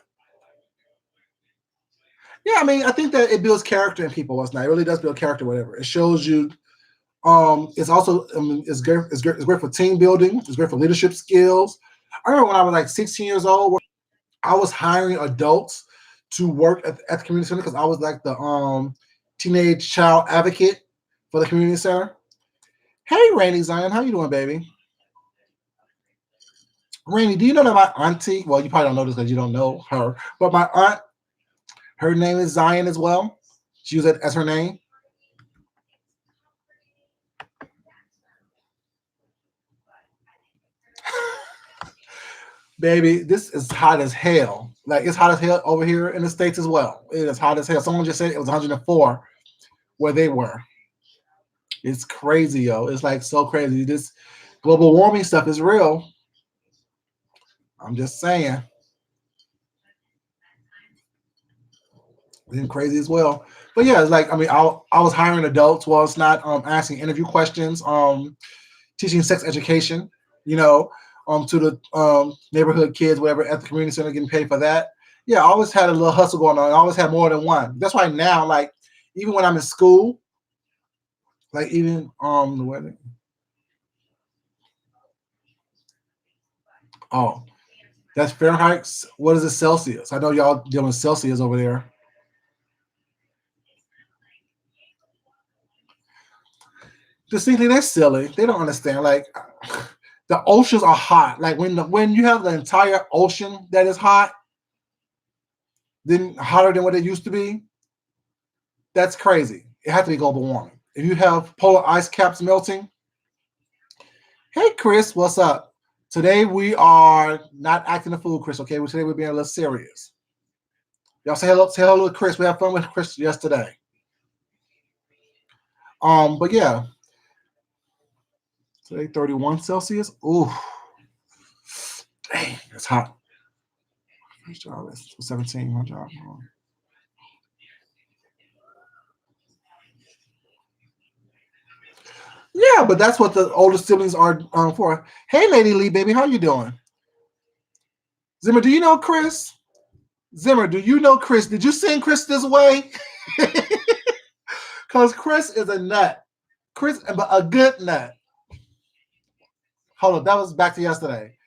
S1: Yeah, I think that it builds character in people. Last night, it really does build character. Whatever it shows you. It's also it's great. It's great for team building. It's great for leadership skills. I remember when I was like 16 years old, I was hiring adults to work at the community center because I was like the teenage child advocate for the community center. Hey, Rainy Zion, how you doing, baby? Rainy, do you know that my auntie? Well, you probably don't know this because you don't know her, but my aunt, her name is Zion as well. She used it as her name. Baby, this is hot as hell. Like, it's hot as hell over here in the States as well. It is hot as hell. Someone just said it was 104 where they were. It's crazy, yo. It's like so crazy. This global warming stuff is real. I'm just saying. It's crazy as well. But yeah, it's like, I was hiring adults. Well, it's not asking interview questions, teaching sex education, to the neighborhood kids, whatever, at the community center, getting paid for that. Yeah, I always had a little hustle going on. I always had more than one. That's why now, like, even when I'm in school, like even the weather. Oh, that's Fahrenheit. What is it Celsius? I know y'all dealing Celsius over there. Distinctly, they're silly. They don't understand. Like the oceans are hot. Like when you have the entire ocean that is hot, then hotter than what it used to be. That's crazy. It has to be global warming. If you have polar ice caps melting, hey Chris, what's up? Today we are not acting a fool, Chris. Okay, today we're being a little serious. Y'all say hello to Chris. We had fun with Chris yesterday. But yeah, today 31 Celsius. Ooh, dang, it's hot. My job is 17. My job. Yeah, but that's what the older siblings are for. Hey, Lady Lee, baby, how you doing? Zimmer, do you know Chris? Zimmer, do you know Chris? Did you send Chris this way? Because Chris is a nut. Chris, but a good nut. Hold on, that was back to yesterday.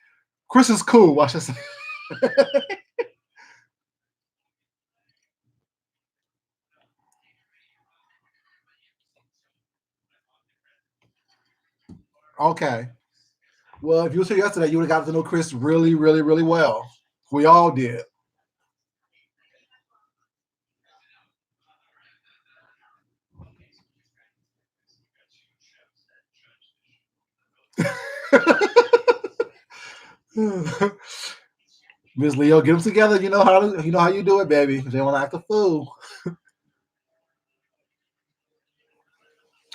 S1: Chris is cool, I should say. Okay. Well, if you were here yesterday, you would have got to know Chris really, really, really well. We all did. Miss Leo, get them together. You know how you do it, baby. They want to act a fool.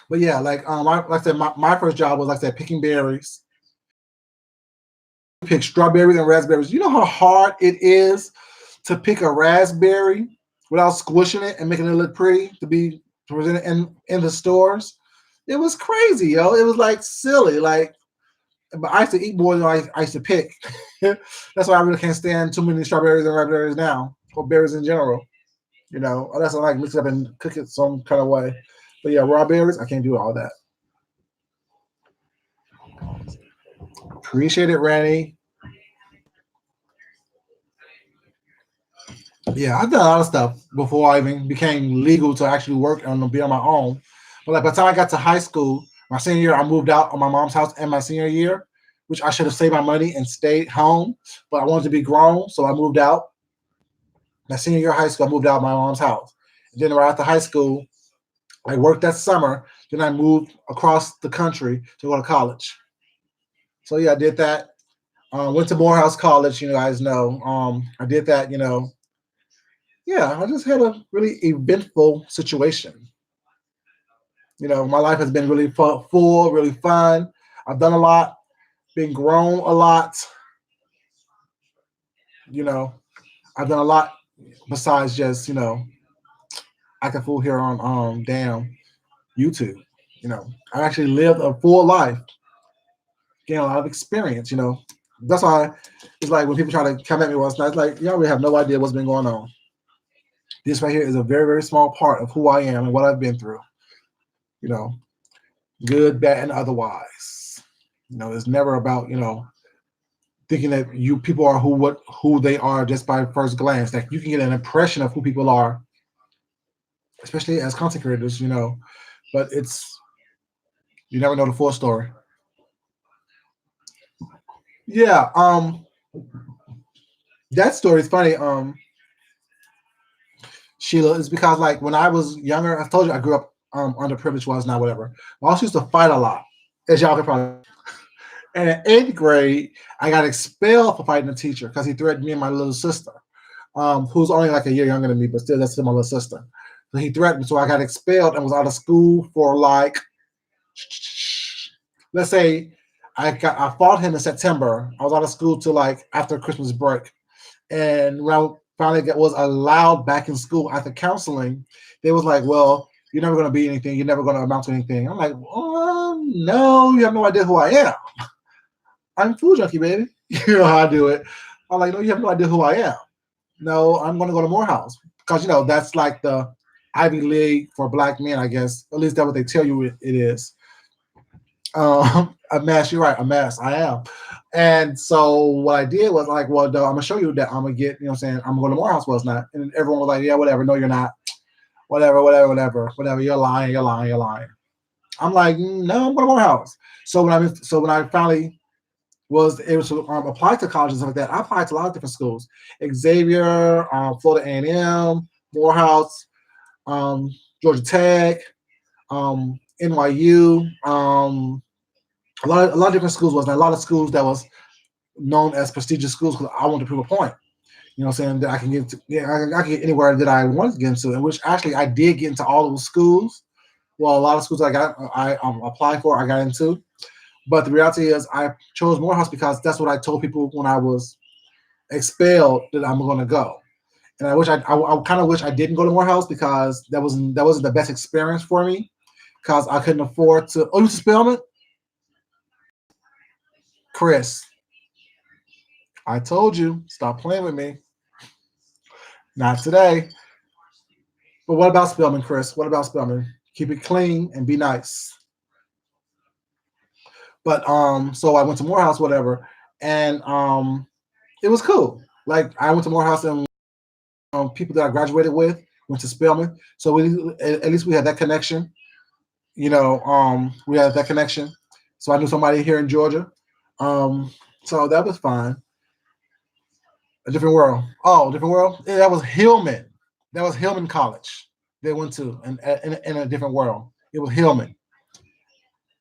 S1: But yeah, like I said, my first job was like I said, picking berries. Pick strawberries and raspberries. You know how hard it is to pick a raspberry without squishing it and making it look pretty to be presented in the stores. It was crazy, yo. It was like silly. Like, but I used to eat more than I used to pick. That's why I really can't stand too many strawberries and raspberries now, or berries in general. Unless I like mix it up and cook it some kind of way. But yeah, raw berries, I can't do all that. Appreciate it, Ranny. Yeah, I've done a lot of stuff before I even became legal to actually work and be on my own. But like by the time I got to high school, my senior year, I moved out of my mom's house in my senior year, which I should have saved my money and stayed home. But I wanted to be grown, so I moved out. My senior year of high school, I moved out of my mom's house. And then right after high school, I worked that summer. Then I moved across the country to go to college. So yeah, I did that. Went to Morehouse College, you guys know. I did that, yeah, I just had a really eventful situation. My life has been really full, really fun. I've done a lot, been grown a lot. You know, I've done a lot besides just act a fool here on damn YouTube. I actually lived a full life, gained a lot of experience. That's why it's like when people try to come at me once, it's like y'all really have no idea what's been going on. This right here is a very, very small part of who I am and what I've been through. You know, good, bad, and otherwise. It's never about thinking that you people are who they are just by first glance. Like you can get an impression of who people are, especially as content creators. But you never know the full story. Yeah, that story is funny. Sheila is because like when I was younger, I told you I grew up underprivileged, was not whatever. I also used to fight a lot, as y'all can probably. And in eighth grade, I got expelled for fighting a teacher because he threatened me and my little sister, who's only like a year younger than me, but still that's still my little sister. So he threatened me, so I got expelled and was out of school for like, let's say, I fought him in September. I was out of school till like after Christmas break, and when I finally was allowed back in school after counseling, they was like, "Well, you're never going to be anything. You're never going to amount to anything." I'm like, "Oh no, you have no idea who I am. I'm food junkie, baby. You know how I do it." I'm like, "No, you have no idea who I am." No, I'm going to go to Morehouse because that's like the Ivy League for black men, I guess. At least that's what they tell you it is. A mess. You're right, a mess. I am. And so what I did was like, well, I'm gonna show you that I'm gonna get, what I'm saying, I'm going to Morehouse. Was not, and everyone was like, yeah, whatever. No, you're not. Whatever, whatever, whatever, whatever. You're lying. You're lying. You're lying. I'm like, no, I'm going to Morehouse. So when I finally was able to apply to colleges and like that, I applied to a lot of different schools: Xavier, Florida A&M, Morehouse, um, Georgia Tech, NYU. A lot of different schools was, and a lot of schools that was known as prestigious schools because I wanted to prove a point. You know what I'm saying? That I can get to, yeah, I can get anywhere that I wanted to get into, and which actually I did get into all those schools. Well, a lot of schools I applied for, I got into. But the reality is, I chose Morehouse because that's what I told people when I was expelled that I'm going to go. And I kind of wish I didn't go to Morehouse because that wasn't the best experience for me because I couldn't afford to. Oh, you Spellman, Chris. I told you, stop playing with me. Not today. But what about Spellman, Chris? What about Spellman? Keep it clean and be nice. But so I went to Morehouse, whatever, and it was cool. Like I went to Morehouse and people that I graduated with went to Spelman, so at least we had that connection. We had that connection. So I knew somebody here in Georgia. Um, so that was fine. A different world. Oh, different world. Yeah, that was Hillman. That was Hillman College. They went to in a different world. It was Hillman.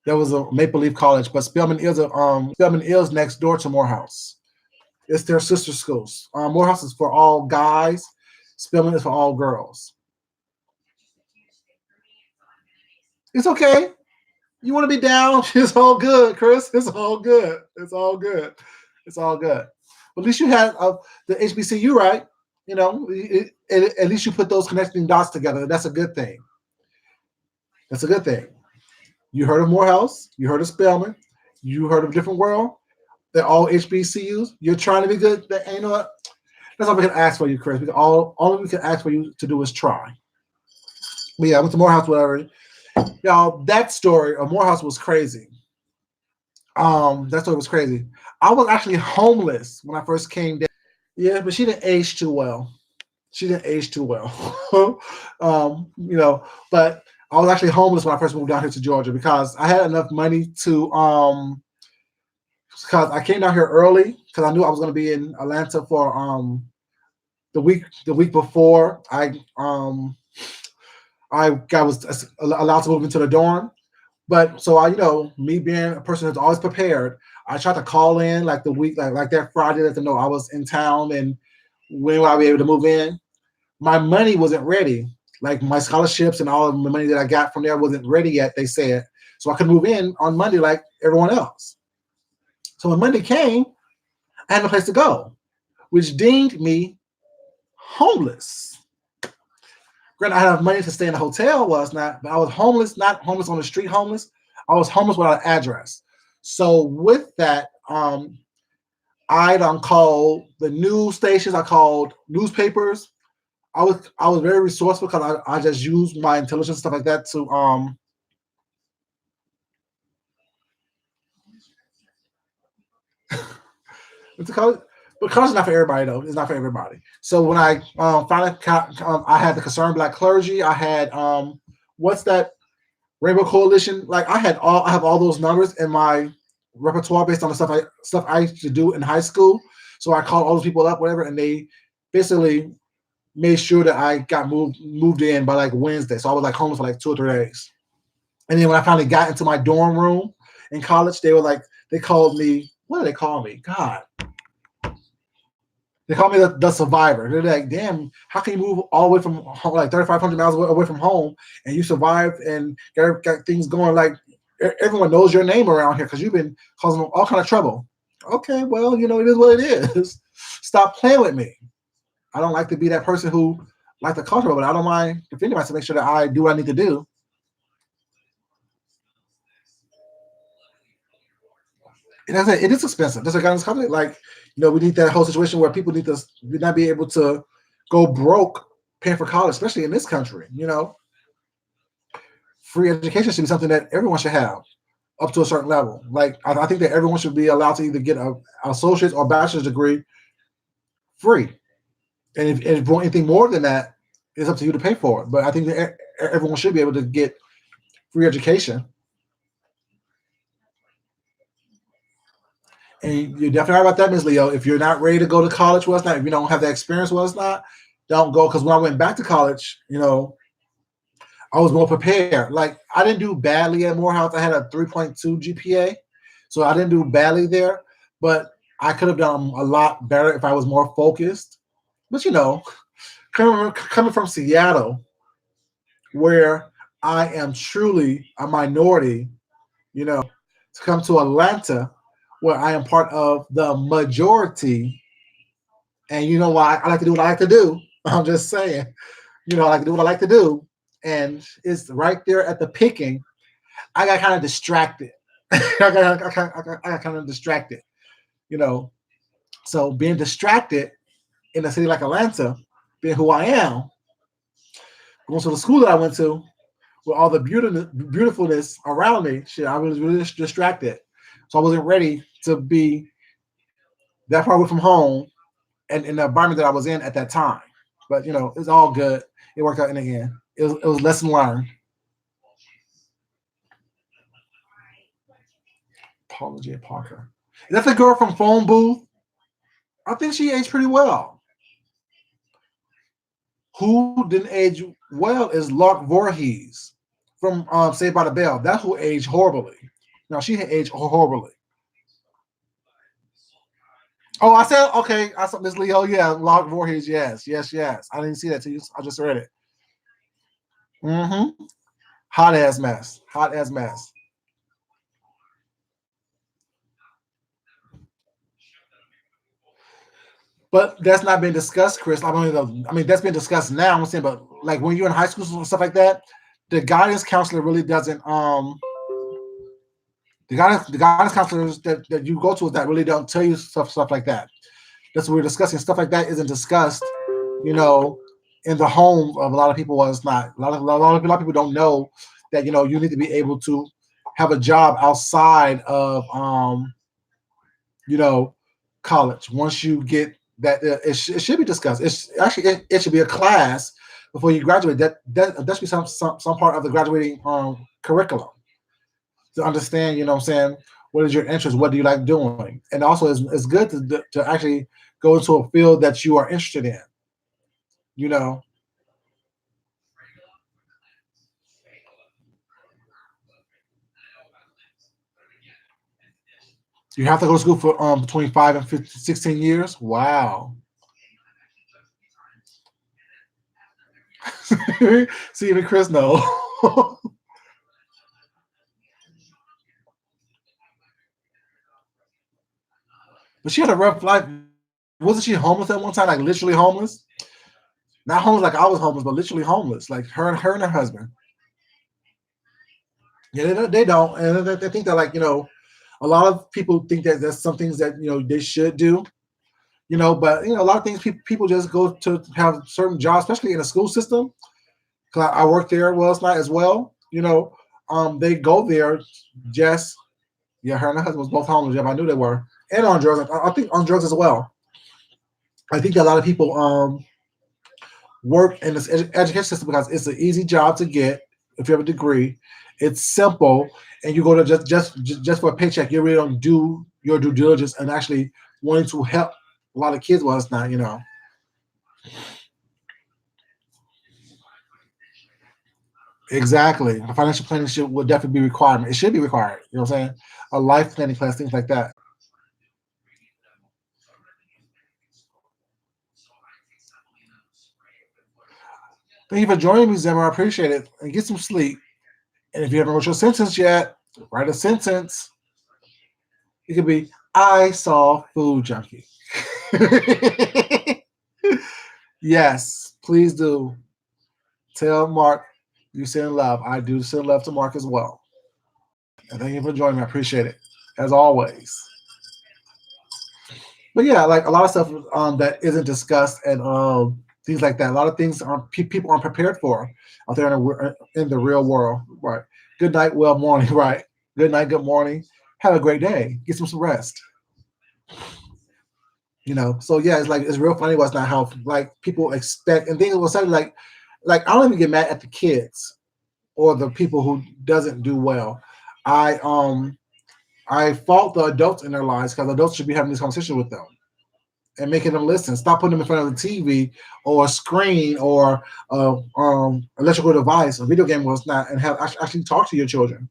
S1: That was a Maple Leaf College, but Spelman is next door to Morehouse. It's their sister schools. Morehouse is for all guys. Spelman is for all girls. It's okay. You want to be down? It's all good, Chris. It's all good. It's all good. It's all good. But at least you had the HBCU, right? At least you put those connecting dots together. That's a good thing. That's a good thing. You heard of Morehouse. You heard of Spelman. You heard of Different World. They're all HBCUs. You're trying to be good. And you know what? That's all we can ask for you, Chris. All we can ask for you to do is try. But yeah, I went to Morehouse, whatever. Y'all, that story of Morehouse was crazy. That story was crazy. I was actually homeless when I first came down. Yeah, but she didn't age too well. She didn't age too well. But I was actually homeless when I first moved down here to Georgia because I had enough money to because I came down here early because I knew I was going to be in Atlanta for the week before I was allowed to move into the dorm. But so me being a person that's always prepared, I tried to call in like the week, like that Friday, let them know I was in town and when will I be able to move in. My money wasn't ready. Like my scholarships and all of the money that I got from there wasn't ready yet, they said. So I could move in on Monday like everyone else. So when Monday came, I had no place to go, which deemed me homeless. Granted, I had money to stay in a hotel, was not, but I was homeless, not homeless on the street homeless. I was homeless without an address. So with that, I called the news stations, I called newspapers. I was very resourceful because I just used my intelligence stuff like that to it's a college, but college is not for everybody though. It's not for everybody. So when I finally I had the Concerned Black Clergy. I had what's that Rainbow Coalition? Like I have all those numbers in my repertoire based on the stuff I used to do in high school. So I called all those people up, whatever, and they basically made sure that I got moved in by like Wednesday. So I was like homeless for like 2 or 3 days. And then when I finally got into my dorm room in college, they called me. What did they call me? God. They call me the survivor. They're like, damn, how can you move all the way from home, like 3,500 miles away from home, and you survived and got things going? Like everyone knows your name around here because you've been causing all kind of trouble. Okay, well, it is what it is. Stop playing with me. I don't like to be that person who like to cause trouble, but I don't mind defending myself to make sure that I do what I need to do. And I said, it is expensive. That's like on this company. Like, we need that whole situation where people need to not be able to go broke paying for college, especially in this country. Free education should be something that everyone should have up to a certain level. Like, I think that everyone should be allowed to either get an associate's or bachelor's degree free. And if you want anything more than that, it's up to you to pay for it. But I think that everyone should be able to get free education. And you're definitely right about that, Ms. Leo. If you're not ready to go to college, well, it's not. If you don't have that experience, well, it's not. Don't go. Because when I went back to college, I was more prepared. Like, I didn't do badly at Morehouse. I had a 3.2 GPA, so I didn't do badly there. But I could have done a lot better if I was more focused. But coming from Seattle, where I am truly a minority, to come to Atlanta, where I am part of the majority, and why I like to do what I like to do. I'm just saying, I like to do what I like to do, and it's right there at the picking. I got kind of distracted. I got kind of distracted, So being distracted in a city like Atlanta, being who I am, going to the school that I went to, with all the beautifulness around me, shit, I was really distracted. So I wasn't ready to be that far away from home and in the environment that I was in at that time. But, it's all good. It worked out in the end. It was lesson learned. Paula J. Parker. Is that the girl from Phone Booth? I think she aged pretty well. Who didn't age well is Lark Voorhees from Saved by the Bell. That's who aged horribly. No, she had aged horribly. Oh, I said, okay. I saw Miss Leo. Yeah, Lark Voorhees. Yes. I didn't see that till you. I just read it. Mm-hmm. Hot ass mess. But that's not been discussed, Chris. I mean, that's been discussed now. I'm saying, but like when you're in high school and stuff like that, the guidance counselor really doesn't. The guidance counselors that you go to that really don't tell you stuff like that. That's what we're discussing. Stuff like that isn't discussed, in the home of a lot of people. Was it's not. A lot of people don't know that you need to be able to have a job outside of college. Once you get that, it should be discussed. It should be a class before you graduate. That should be some part of the graduating curriculum to understand. What I'm saying, what is your interest? What do you like doing? And also, it's good to actually go into a field that you are interested in. You have to go to school for between 5 and 15, 16 years. Wow. See, even Chris know. But she had a rough life. Wasn't she homeless at one time? Like literally homeless? Not homeless like I was homeless, but literally homeless. Like her and her husband. Yeah, they don't, and they think that a lot of people think that there's some things that they should do. But a lot of things people just go to have certain jobs, especially in the school system. Cause I worked there last night as well. They go there just her and her husband was both homeless. Yeah, I knew they were, and on drugs. I think on drugs as well. I think a lot of people work in this education system because it's an easy job to get if you have a degree. It's simple, and you go to just for a paycheck. You really don't do your due diligence and actually wanting to help a lot of kids. Well, it's not, Exactly. A financial planning would definitely be required. It should be required. You know what I'm saying? A life planning class, things like that. Thank you for joining me, Zimmer. I appreciate it. And get some sleep. And if you haven't wrote your sentence yet, write a sentence. It could be, I saw food junkie. Yes, please do. Tell Mark you send love. I do send love to Mark as well. And thank you for joining me. I appreciate it. As always. But yeah, like a lot of stuff that isn't discussed and things like that. A lot of things people aren't prepared for out there in the real world. Right. Good night, well morning. Right. Good night, good morning. Have a great day. Get some rest. So yeah, it's like it's real funny what's not how like people expect and things will say like I don't even get mad at the kids or the people who doesn't do well. I fault the adults in their lives because adults should be having this conversation with them and making them listen. Stop putting them in front of the TV or a screen or electrical device, a video game was not, and have actually talk to your children.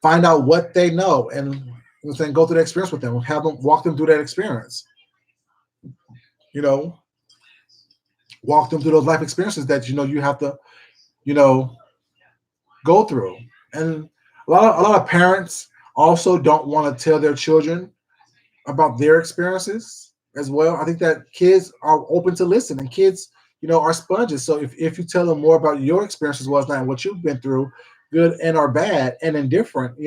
S1: Find out what they know and then go through the experience with them. Have them walk them through that experience. You know, walk them through those life experiences that you have to you know go through. And a lot of parents also don't want to tell their children about their experiences as well. I think that kids are open to listen, and kids, are sponges. So if you tell them more about your experiences was not what you've been through, good and or bad and indifferent,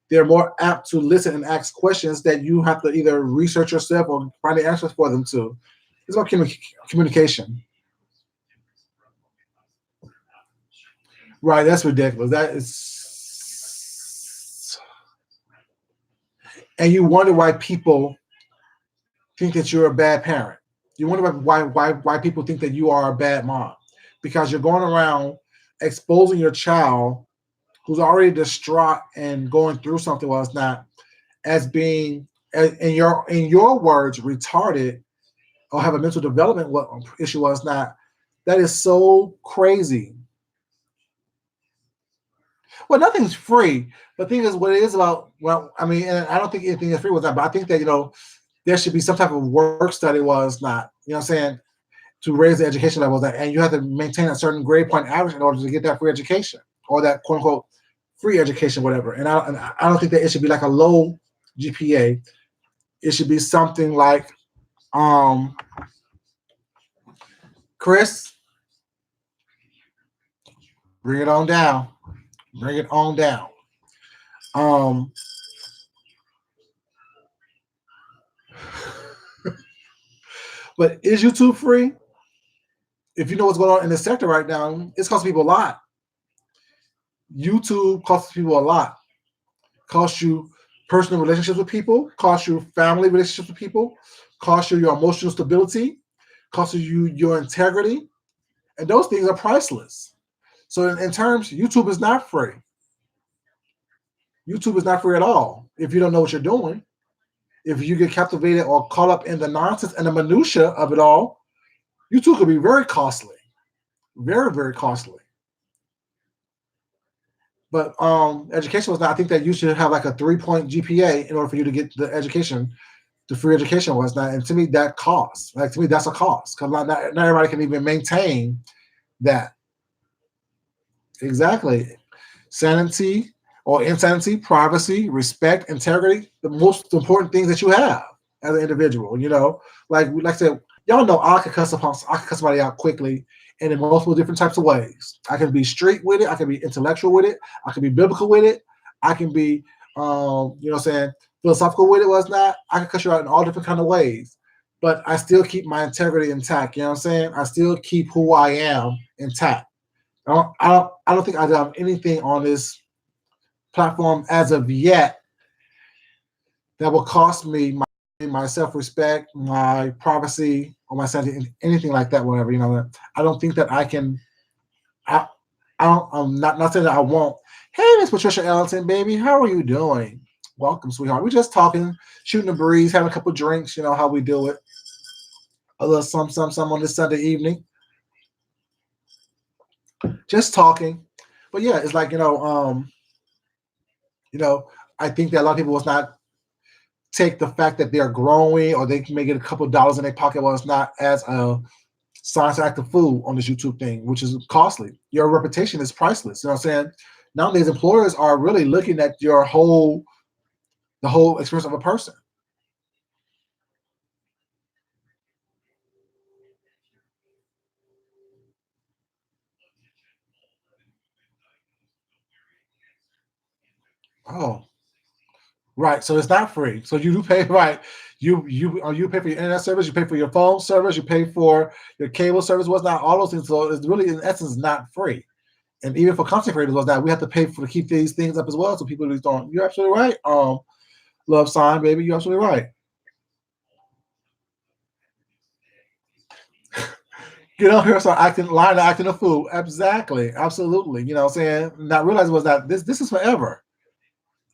S1: they're more apt to listen and ask questions that you have to either research yourself or find the answers for them to. It's about communication. Right, that's ridiculous. That is, and you wonder why people think that you're a bad parent. You wonder why people think that you are a bad mom because you're going around exposing your child who's already distraught and going through something while it's not as being in your words retarded or have a mental development what issue was not. That is so crazy. Well, nothing's free. But the thing is, what it is about, well, I mean, and I don't think anything is free with that, but I think that, there should be some type of work study was not, what I'm saying, to raise the education levels, and you have to maintain a certain grade point average in order to get that free education or that quote unquote free education, whatever. And I don't think that it should be like a low GPA. It should be something like, um, Chris, bring it on down. Bring it on down. Um, but is YouTube free? If you know what's going on in the sector right now, it's costing people a lot. YouTube costs people a lot. Costs you personal relationships with people, costs you family relationships with people, costs you your emotional stability, costs you your integrity, and those things are priceless. So in terms, YouTube is not free. YouTube is not free at all if you don't know what you're doing. If you get captivated or caught up in the nonsense and the minutia of it all, YouTube could be very costly, very very costly. But education was not. I think that you should have like a 3-point GPA in order for you to get the education, the free education was not. And to me, that costs. Like to me, that's a cost because not everybody can even maintain that. Exactly. Sanity or insanity, privacy, respect, integrity, the most important things that you have as an individual, Like I said, y'all know I can cuss somebody out quickly and in multiple different types of ways. I can be street with it, I can be intellectual with it, I can be biblical with it, I can be what I'm saying, philosophical with it, was not. I can cuss you out in all different kind of ways. But I still keep my integrity intact, you know what I'm saying? I still keep who I am intact. I don't think I've done anything on this platform as of yet that will cost me my self-respect, my privacy, or my sanity, anything like that. Whatever, I don't think that I can. I, I'm not saying that I won't. Hey, Miss Patricia Ellington, baby, how are you doing? Welcome, sweetheart. We're just talking, shooting the breeze, having a couple drinks. You know how we do it. A little some on this Sunday evening. Just talking. But yeah, it's like I think that a lot of people was not take the fact that they're growing or they can make it a couple of dollars in their pocket while it's not as a science active food on this YouTube thing, which is costly. Your reputation is priceless. You know what I'm saying? Nowadays, employers are really looking at the whole experience of a person. Oh, Right. So it's not free. So you do pay, right? You pay for your internet service, you pay for your phone service, you pay for your cable service, what's not all those things. So it's really in essence not free. And even for content creators was that we have to pay for to keep these things up as well. So people just don't. You're absolutely right. Love sign, baby. You're absolutely right. Get up here, start acting, lying, acting a fool. Exactly, absolutely. You know what I'm saying? Not realizing was that this is forever.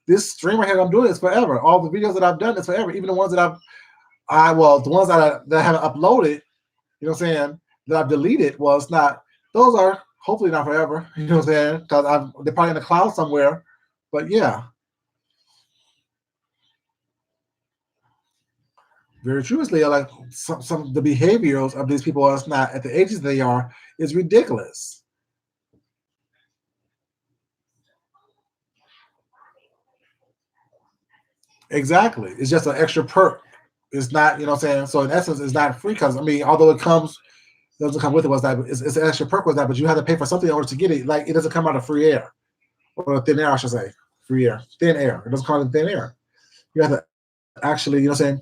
S1: This stream right here I'm doing is forever. All the videos that I've done is forever. Even the ones that the ones that I haven't uploaded, you know what I'm saying, that I've deleted was not. Those are hopefully not forever. You know what I'm saying? Because they're probably in the cloud somewhere. But yeah, very truthfully, like some of the behaviors of these people is not at the ages they are is ridiculous. Exactly. It's just an extra perk. It's not, you know what I'm saying? So in essence, it's not free because I mean, although doesn't come with it was that it's an extra perk was that, but you have to pay for something in order to get it. Like it doesn't come out of free air. Or thin air, I should say. Free air. Thin air. It doesn't come out of thin air. You have to actually, you know what I'm saying,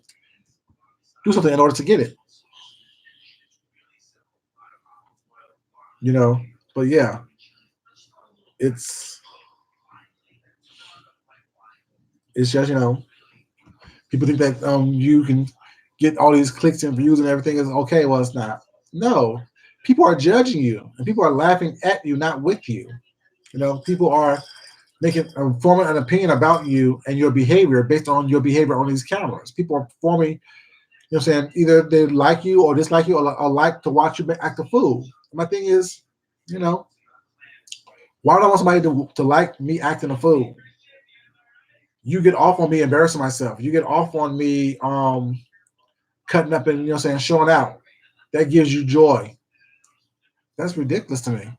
S1: do something in order to get it. You know? But yeah, it's it's just, you know, people think that you can get all these clicks and views and everything is okay. Well, it's not. No, people are judging you and people are laughing at you, not with you. You know, people are making forming an opinion about you and your behavior based on your behavior on these cameras. People are forming, you know, what I'm saying either they like you or dislike you or like to watch you act a fool. My thing is, you know, why would I want somebody to like me acting a fool? You get off on me embarrassing myself. You get off on me cutting up and, you know what I'm saying, showing out. That gives you joy. That's ridiculous to me.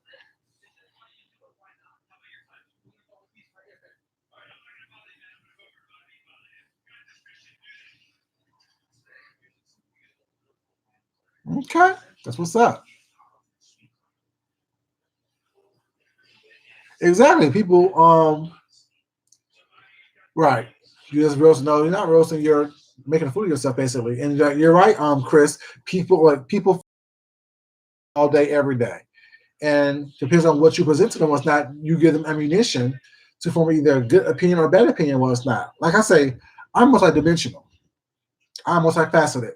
S1: Okay. That's what's up. Exactly. People right. You just roast no, you're not roasting, you're making a fool of yourself basically. And you're right, Chris. People all day, every day. And depends on what you present to them, what's not, you give them ammunition to form either a good opinion or a bad opinion, what's not. Like I say, I'm multidimensional. I'm multifaceted.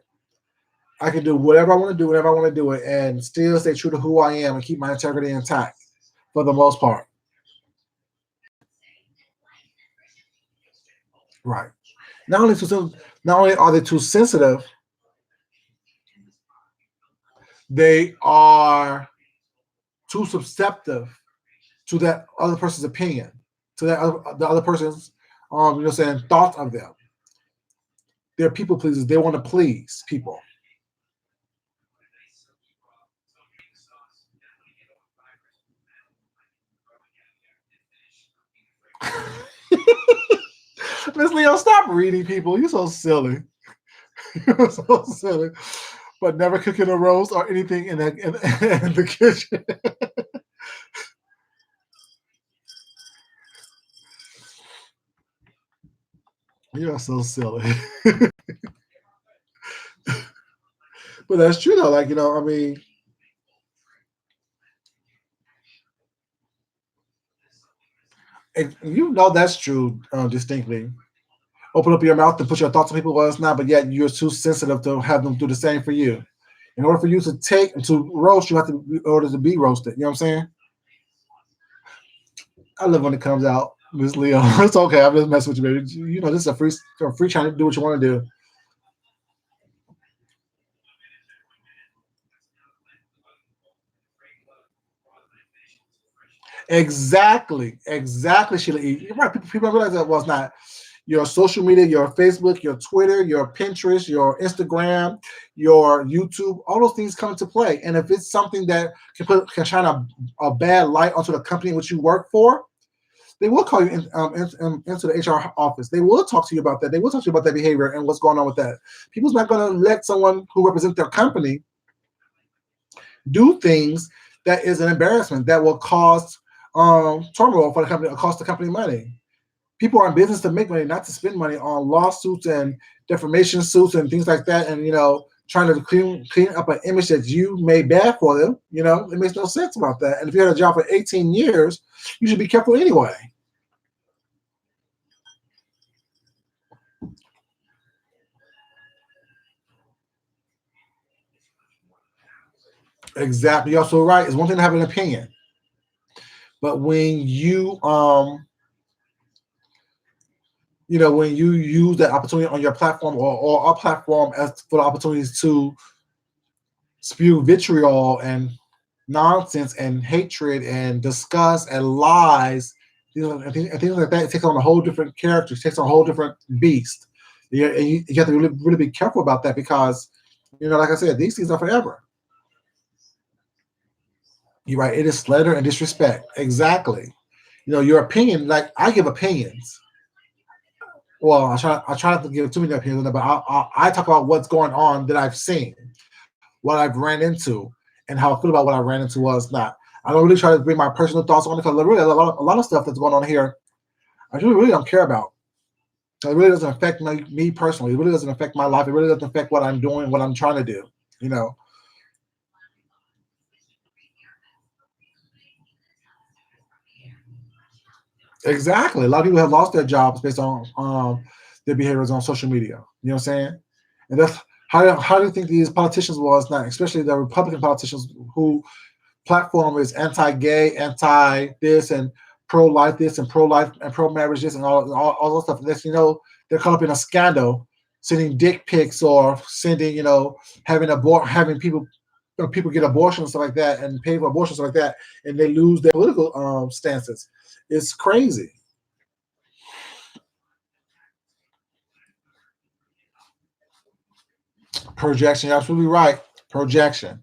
S1: I can do whatever I want to do, whenever I want to do it, and still stay true to who I am and keep my integrity intact for the most part. Right. Not only are they too sensitive, they are too susceptible to that other person's opinion, to the other person's you know, saying thoughts of them. They're people pleasers. They want to please people. Miss Leo, stop reading people. You're so silly. You're so silly. But never cooking a roast or anything in the kitchen. You're so silly. But that's true though. Like, you know, I mean, you know that's true distinctly. Open up your mouth and put your thoughts on people, well, it's not, but yet you're too sensitive to have them do the same for you. In order for you to roast, you have to, in order to be roasted. You know what I'm saying? I love when it comes out, Miss Leo. It's okay. I'm just messing with you, baby. You know, this is a free trying to do what you want to do. Exactly, Sheila E. You're right. People don't realize that was not your social media, your Facebook, your Twitter, your Pinterest, your Instagram, your YouTube. All those things come into play. And if it's something that can shine a bad light onto the company in which you work for, they will call you into the HR office. They will talk to you about that. They will talk to you about that behavior and what's going on with that. People's not going to let someone who represents their company do things that is an embarrassment that will cause turmoil for the company or cost the company money. People are in business to make money, not to spend money on lawsuits and defamation suits and things like that. And trying to clean up an image that you made bad for them. It makes no sense about that. And if you had a job for 18 years, you should be careful anyway. Exactly. You're also right. It's one thing to have an opinion, but when you when you use that opportunity on your platform or our platform as for the opportunities to spew vitriol and nonsense and hatred and disgust and lies, and things like that, it takes on a whole different character. It takes on a whole different beast. And you have to really be careful about that because, like I said, these things are forever. You're right. It is slander and disrespect. Exactly. Your opinion, like I give opinions. Well, I try not to give too many opinions, but I talk about what's going on that I've seen, what I've ran into, and how I feel about what I ran into was not. I don't really try to bring my personal thoughts on it because really a lot of stuff that's going on here, I really don't care about. So it really doesn't affect me personally. It really doesn't affect my life. It really doesn't affect what I'm doing, what I'm trying to do. Exactly. A lot of people have lost their jobs based on their behaviors on social media. You know what I'm saying? And that's how do you think these politicians was not, especially the Republican politicians who platform is anti-gay, anti-this and pro-life this and pro-life and pro-marriage this and all those stuff. And this, they're caught up in a scandal, sending dick pics or sending, having people get abortions and stuff like that and pay for abortions and stuff like that, and they lose their political stances. It's crazy. Projection, you're absolutely right. Projection.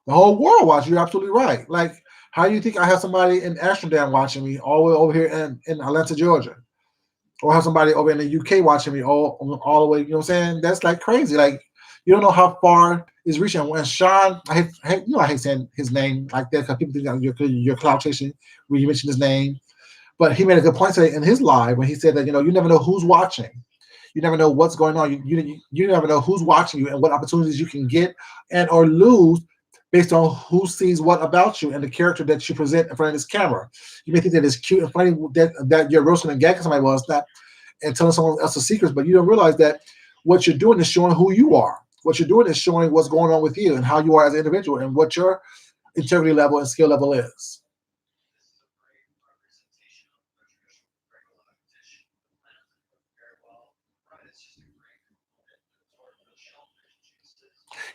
S1: The whole world watching. You're absolutely right. Like, how do you think I have somebody in Amsterdam watching me all the way over here in Atlanta, Georgia? Or have somebody over in the UK watching me all the way, you know what I'm saying? That's like crazy. Like, you don't know how far it's reaching. When Sean, I hate saying his name like that because people think you're cloud chasing when you mention his name. But he made a good point today in his live when he said that, you never know who's watching. You never know what's going on. You never know who's watching you and what opportunities you can get and or lose based on who sees what about you and the character that you present in front of this camera. You may think that it's cute and funny that you're roasting and gagging somebody else that and telling someone else's secrets, but you don't realize that what you're doing is showing who you are. What you're doing is showing what's going on with you and how you are as an individual and what your integrity level and skill level is.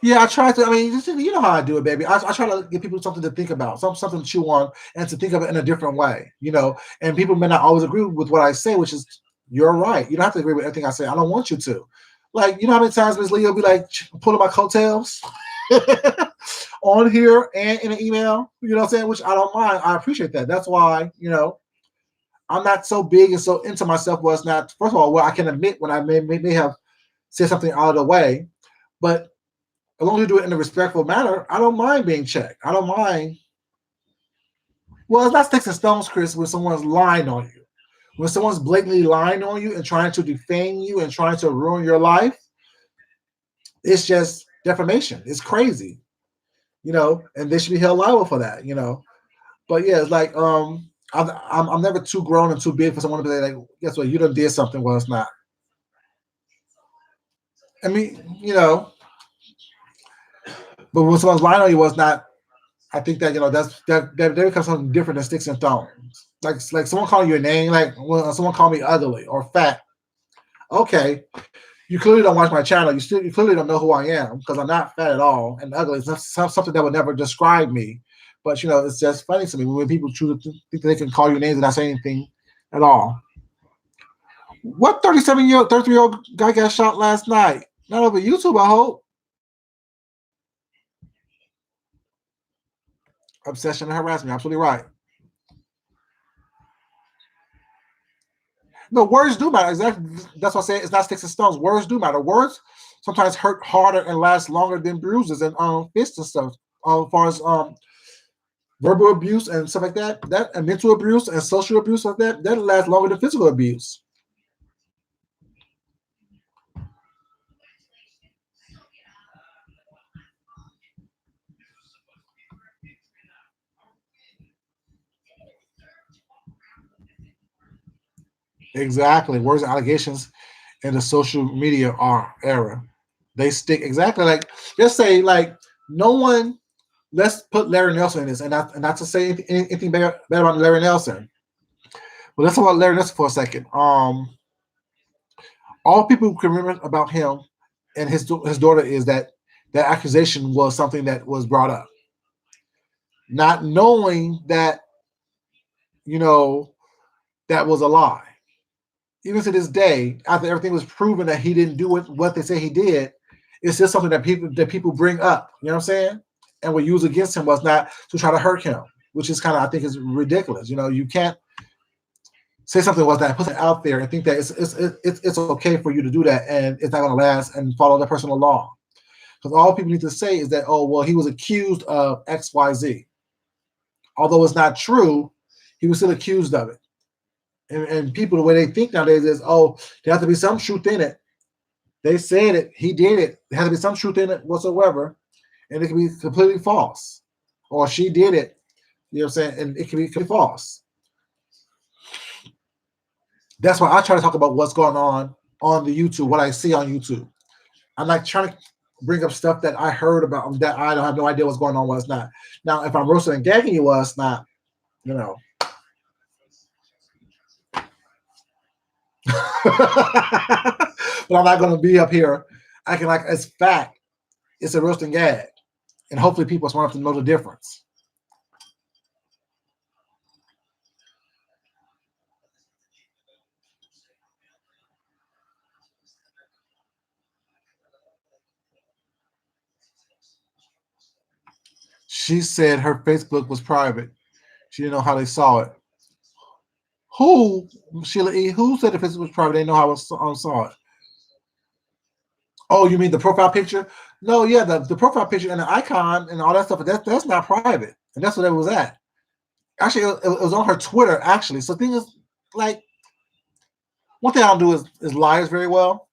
S1: Yeah, I try to. I mean, you know how I do it, baby. I try to give people something to think about, something to chew on, and to think of it in a different way. And people may not always agree with what I say, which is you're right. You don't have to agree with everything I say. I don't want you to. Like, how many times Ms. Leo be like pulling my coattails on here and in an email. You know what I'm saying? Which I don't mind. I appreciate that. That's why I'm not so big and so into myself. Was not first of all where I can admit when I may have said something out of the way, but as long as you do it in a respectful manner, I don't mind being checked. I don't mind. Well, it's not sticks and stones, Chris, when someone's lying on you. When someone's blatantly lying on you and trying to defame you and trying to ruin your life, it's just defamation. It's crazy, and they should be held liable for that, But yeah, it's like I'm never too grown and too big for someone to be like, guess what, you done did something. Well, it's not. I mean, but when someone's lying on you, was not. I think that that becomes something different than sticks and stones. Like someone calling you a name, like when someone called me ugly or fat. Okay, you clearly don't watch my channel. You clearly don't know who I am because I'm not fat at all, and ugly is something that would never describe me. But it's just funny to me when people choose to think they can call you names and not say anything at all. What 33-year-old guy got shot last night? Not over YouTube, I hope. Obsession and harassment. Absolutely right. No, words do matter. Exactly. That's what I say. It's not sticks and stones. Words do matter. Words sometimes hurt harder and last longer than bruises and fists and stuff. As far as verbal abuse and stuff like that and mental abuse and social abuse like that lasts longer than physical abuse. Exactly. Words and allegations in the social media era. They stick exactly like just say like no one. Let's put Larry Nelson in this, and not to say anything bad about Larry Nelson, but let's talk about Larry Nelson for a second. All people can remember about him and his daughter is that that accusation was something that was brought up, not knowing that you know that was a lie. Even to this day, after everything was proven that he didn't do what they say he did, it's still something that people bring up. You know what I'm saying? And will use against him was not to try to hurt him, which is kind of I think is ridiculous. You can't say something was that, put it out there, and think that it's okay for you to do that, and it's not going to last, and follow that person along. Because all people need to say is that, oh well, he was accused of X, Y, Z. Although it's not true, he was still accused of it. And people, the way they think nowadays is, oh, there has to be some truth in it. They said it, he did it. There has to be some truth in it whatsoever, and it can be completely false. Or she did it, you know what I'm saying, and it can be false. That's why I try to talk about what's going on the YouTube, what I see on YouTube. I'm like trying to bring up stuff that I heard about that I don't have no idea what's going on, what's not. Now, if I'm roasting and gagging you, what's not, you know. But I'm not going to be up here acting like it's fact. It's a roast and gag, and hopefully people are smart enough to know the difference. She said her Facebook was private. She didn't know how they saw it. Who, Sheila E? Who said the Facebook was private? They didn't know how I saw it. Oh, you mean the profile picture? No, yeah, the profile picture and the icon and all that stuff. That's not private, and that's what it was at. Actually, it was on her Twitter. Actually, so the thing is, like, one thing I don't do is liars very well.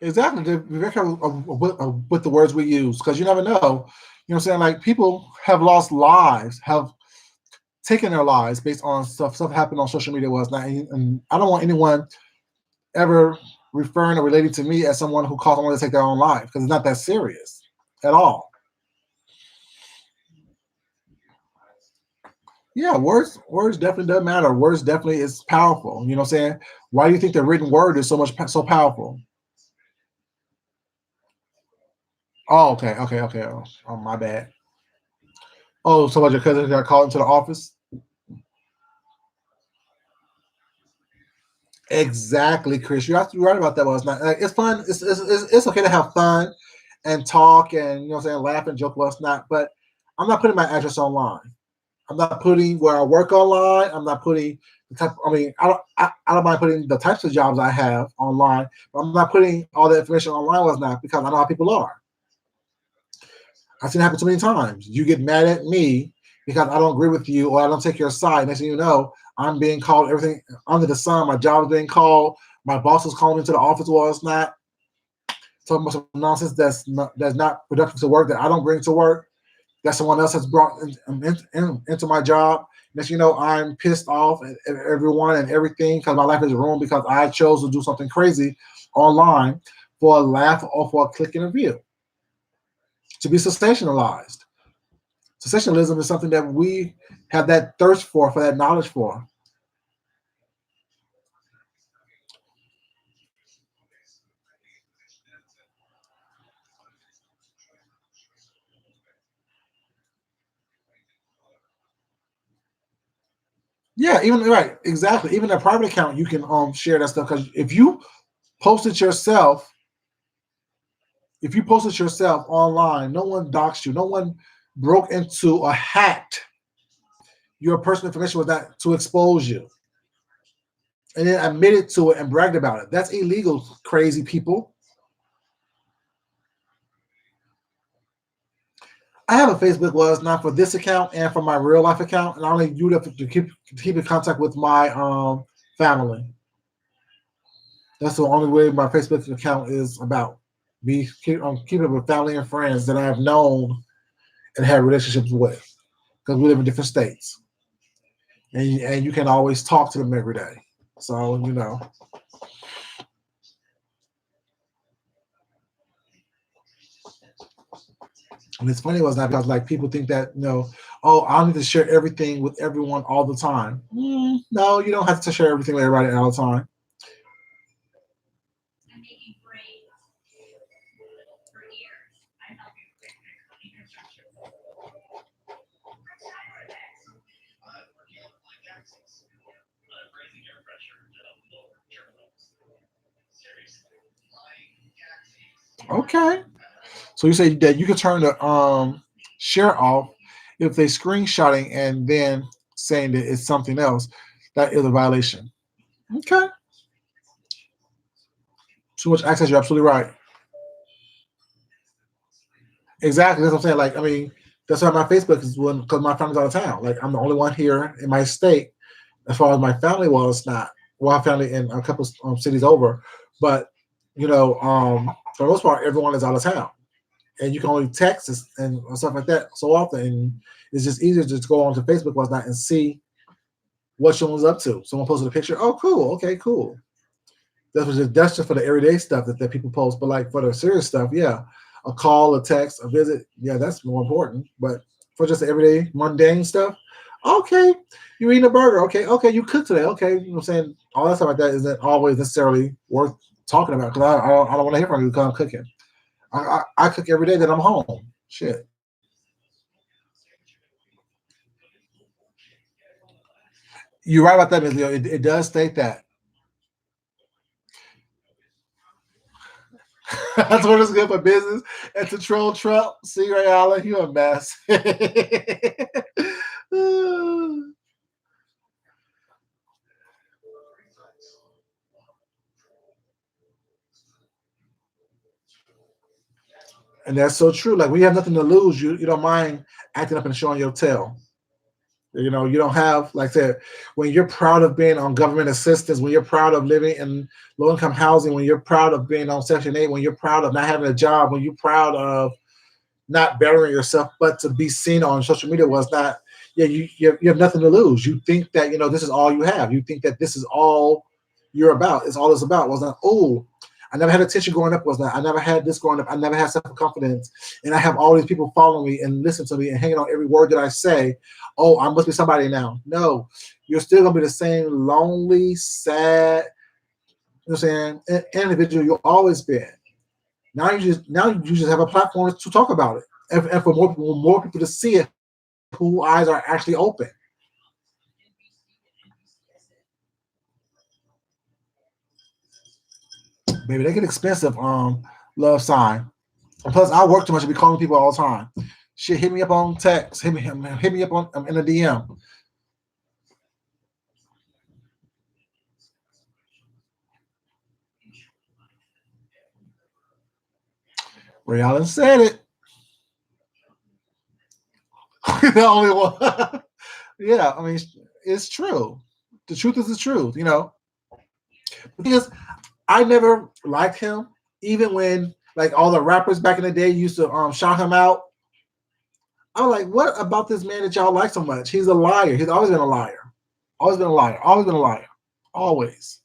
S1: Exactly. Be very careful with the words we use because you never know. You know what I'm saying? Like people have lost lives, have taken their lives based on stuff happened on social media was not, and I don't want anyone ever referring or relating to me as someone who caused someone to take their own life because it's not that serious at all. Yeah, words definitely does matter. Words definitely is powerful. You know what I'm saying? Why do you think the written word is so powerful? Oh, okay. Oh, my bad. Oh, so about your cousin got called into the office? Exactly, Chris. You're right about that. Was not like, it's fun. It's okay to have fun and talk and you know what I'm saying, laugh and joke. What's not, but I'm not putting my address online. I'm not putting where I work online. I'm not putting the type. I mean, I don't mind putting the types of jobs I have online, but I'm not putting all the information online. Was not because I know how people are. I've seen it happen too many times. You get mad at me because I don't agree with you or I don't take your side. Next thing you know, I'm being called everything under the sun. My job is being called. My boss is calling me to the office while it's not. Talking about some nonsense that's not productive to work that I don't bring to work. That someone else has brought into my job. Next, you know, I'm pissed off at everyone and everything because my life is ruined because I chose to do something crazy online for a laugh or for a click and a view to be sensationalized. Sensationalism is something that we have that thirst for that knowledge for. Yeah, even right, exactly. Even a private account, you can share that stuff because if you post it yourself, If you posted yourself online, no one doxed you. No one broke into or hacked your personal information with that to expose you and then admitted to it and bragged about it. That's illegal, crazy people. I have a Facebook was not for this account and for my real life account, and I only use it to keep in contact with my family. That's the only way my Facebook account is about. Keeping with family and friends that I have known and had relationships with, because we live in different states, and you can always talk to them every day. So and it's funny was that because like people think that oh, I need to share everything with everyone all the time. No, you don't have to share everything with everybody all the time. Okay. So you say that you can turn the share off if they screenshotting and then saying that it's something else. That is a violation. Okay. Too much access. You're absolutely right. Exactly. That's what I'm saying. Like, I mean, that's why my Facebook is when because my family's out of town. Like, I'm the only one here in my state. As far as my family was not. Well, family in a couple cities over, but for the most part, everyone is out of town, and you can only text and stuff like that so often. And it's just easier to just go onto Facebook whatnot and see what someone's up to. Someone posted a picture. Oh, cool. Okay, cool. That's just for the everyday stuff that people post. But like for the serious stuff, yeah, a call, a text, a visit, yeah, that's more important. But for just the everyday mundane stuff, okay, you eating a burger, okay, you cooked today, okay, you know what I'm saying? All that stuff like that isn't always necessarily worth talking about because I don't want to hear from you because I'm cooking. I cook every day that I'm home. Shit. You're right about that, Ms. Leo. It does state that. That's what it's good for business and to troll Trump. See, Ray Allen, you a mess. And that's so true. Like, when you have nothing to lose, you don't mind acting up and showing your tail. You don't have, like I said, when you're proud of being on government assistance, when you're proud of living in low income housing, when you're proud of being on Section 8, when you're proud of not having a job, when you're proud of not bettering yourself, but to be seen on social media was not, yeah, you have nothing to lose. You think that, this is all you have. You think that this is all you're about. It's all it's about. Was not, oh, I never had attention growing up. Was not, I never had this growing up. I never had self-confidence. And I have all these people following me and listen to me and hanging on every word that I say. Oh, I must be somebody now. No, you're still going to be the same lonely, sad, you know what I'm saying, individual you've always been. Now you just have a platform to talk about it, and for more people to see it, whose eyes are actually open. Baby, they get expensive. Love sign. And plus, I work too much to be calling people all the time. Shit, hit me up on text. Hit me up on in a DM. Ray Allen said it. The only one. Yeah, I mean, it's true. The truth is the truth. Because I never liked him, even when like all the rappers back in the day used to shout him out. I'm like, what about this man that y'all like so much? He's a liar. He's always been a liar. Always been a liar. Always been a liar. Always.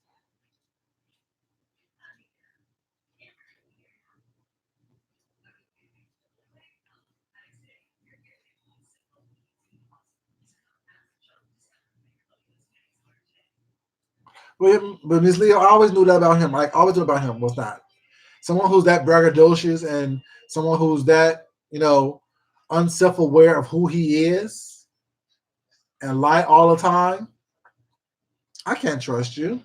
S1: But Miss Leo, I always knew that about him. I always knew about him was not someone who's that braggadocious and someone who's that, unself-aware of who he is and lie all the time. I can't trust you.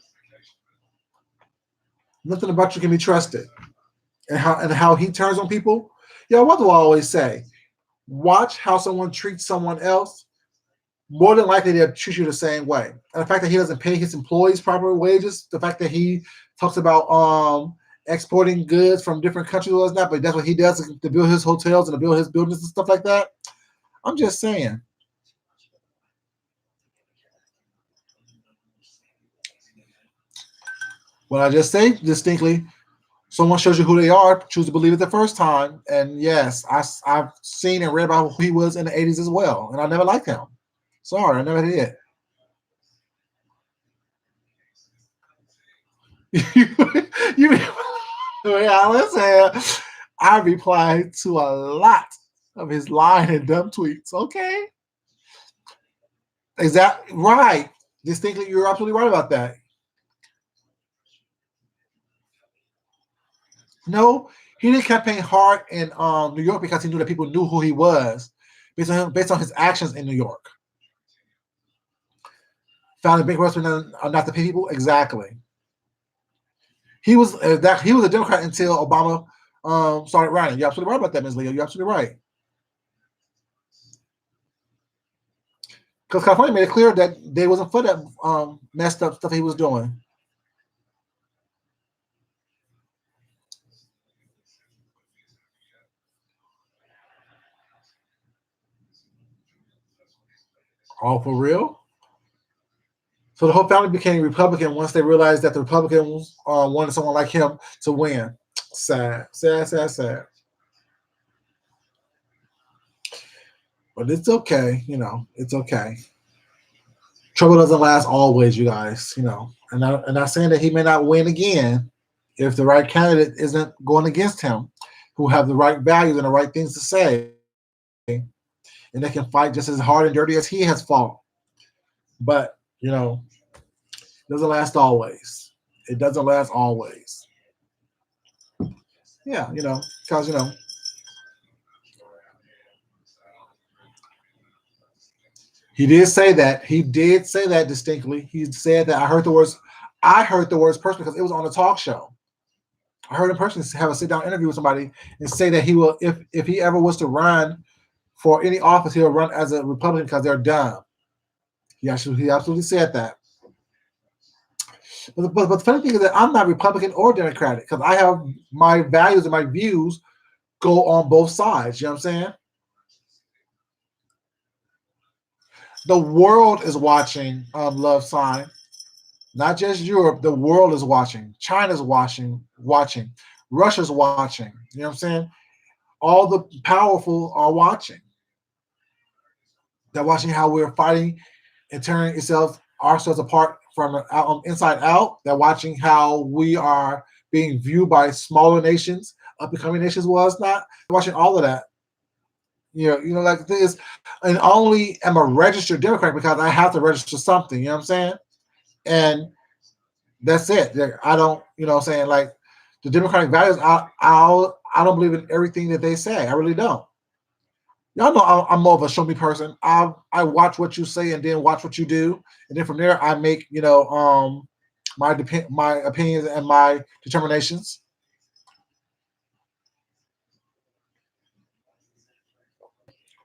S1: Nothing about you can be trusted. and how he turns on people. Yeah, what do I always say? Watch how someone treats someone else. More than likely, they'll treat you the same way. And the fact that he doesn't pay his employees proper wages, the fact that he talks about exporting goods from different countries or not, but that's what he does to build his hotels and to build his buildings and stuff like that. I'm just saying. What I just say distinctly, someone shows you who they are, choose to believe it the first time. And yes, I've seen and read about who he was in the 80s as well. And I never liked him. Sorry, I never did. you, yeah, listen, I replied to a lot of his lying and dumb tweets. Okay. Exactly. Right. Distinctly, you're absolutely right about that. No, he didn't campaign hard in New York because he knew that people knew who he was based on his actions in New York. Found a big husband not to pay people. Exactly. He was a Democrat until Obama started running. You're absolutely right about that, Ms. Leo. You're absolutely right. Because California made it clear that they wasn't for that messed up stuff he was doing. All for real. So the whole family became Republican once they realized that the Republicans wanted someone like him to win. Sad, sad, sad, sad. But it's okay, it's okay. Trouble doesn't last always, you guys, And I'm saying that he may not win again if the right candidate isn't going against him, who have the right values and the right things to say, and they can fight just as hard and dirty as he has fought. But, it doesn't last always. It doesn't last always. Yeah, because, he did say that. He did say that distinctly. He said that I heard the words personally because it was on a talk show. I heard him personally have a sit down interview with somebody and say that he will, if he ever was to run for any office, he'll run as a Republican because they're dumb. He absolutely said that. But the funny thing is that I'm not Republican or Democratic because I have my values and my views go on both sides. You know what I'm saying? The world is watching Love Sign. Not just Europe, the world is watching. China's watching. Russia's watching. You know what I'm saying? All the powerful are watching. They're watching how we're fighting and tearing ourselves apart from inside out. They're watching how we are being viewed by smaller nations, up and coming nations. Well, it's not. They're watching all of that. Like this, and only am a registered Democrat because I have to register something. You know what I'm saying? And that's it. I don't, what I'm saying, like the Democratic values. I don't believe in everything that they say. I really don't. Y'all know I'm more of a show me person. I watch what you say and then watch what you do, and then from there I make my opinions and my determinations.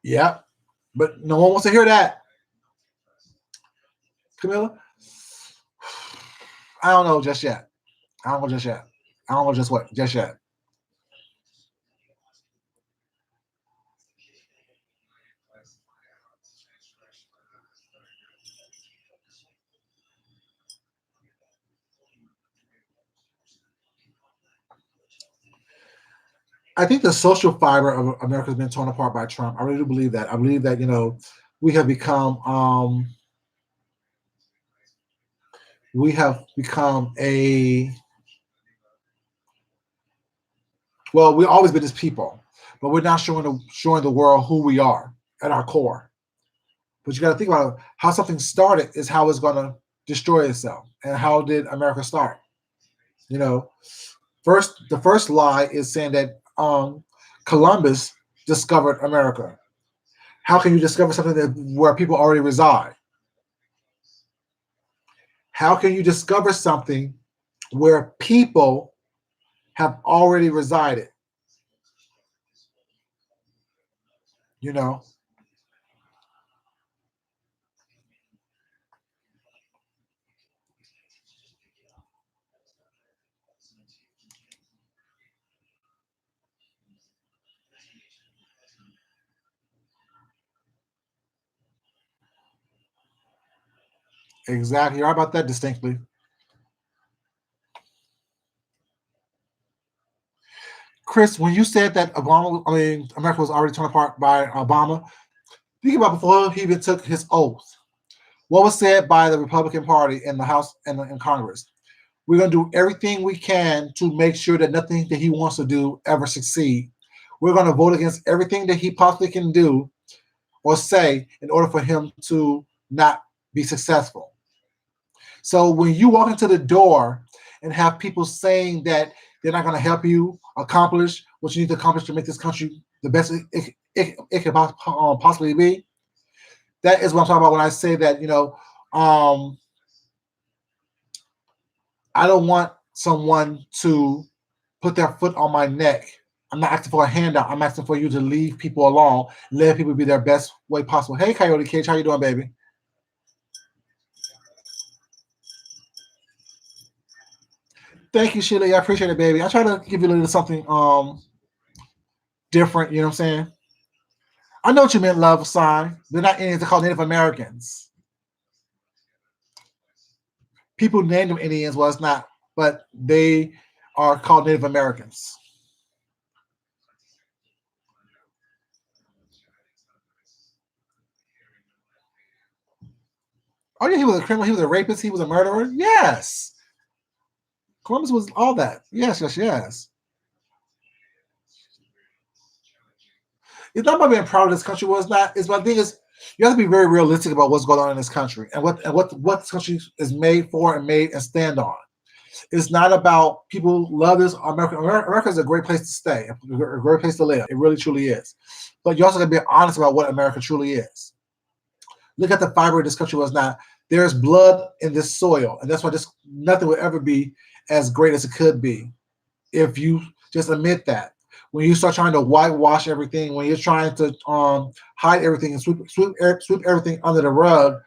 S1: Yeah, but no one wants to hear that, Camilla. I don't know just yet. I don't know just yet. I don't know just what just yet. I think the social fiber of America has been torn apart by Trump. I really do believe that. I believe that we have become a well, we've always been as people, but we're not showing the world who we are at our core. But you got to think about how something started is how it's going to destroy itself. And how did America start? You know, the first lie is saying that Columbus discovered America. How can you discover something where people already reside? How can you discover something where people have already resided. You know, exactly. You're right about that distinctly. Chris, when you said that America was already torn apart by Obama, think about before he even took his oath. What was said by the Republican Party in the House and in Congress? We're going to do everything we can to make sure that nothing that he wants to do ever succeed. We're going to vote against everything that he possibly can do or say in order for him to not be successful. So when you walk into the door and have people saying that they're not going to help you accomplish what you need to accomplish to make this country the best it could possibly be, that is what I'm talking about when I say that, um, I don't want someone to put their foot on my neck. I'm not asking for a handout. I'm asking for you to leave people alone, let people be their best way possible. Hey, Coyote Cage, how you doing, baby? Thank you, Sheila. I appreciate it, baby. I try to give you a little something different. You know what I'm saying? I know what you meant, love sign. They're not Indians. They're called Native Americans. People name them Indians. Well, it's not, but they are called Native Americans. Oh yeah, he was a criminal. He was a rapist. He was a murderer. Yes, Columbus was all that. Yes, yes, yes. It's not about being proud of this country. Well, it's not. It's my thing is you have to be very realistic about what's going on in this country and what this country is made for and made and stand on. It's not about people love this. America is a great place to stay, a great place to live. It really truly is. But you also got to be honest about what America truly is. Look at the fiber of this country was not. There's blood in this soil, and that's why this nothing will ever be as great as it could be if you just admit that. When you start trying to whitewash everything, when you're trying to hide everything and sweep everything under the rug,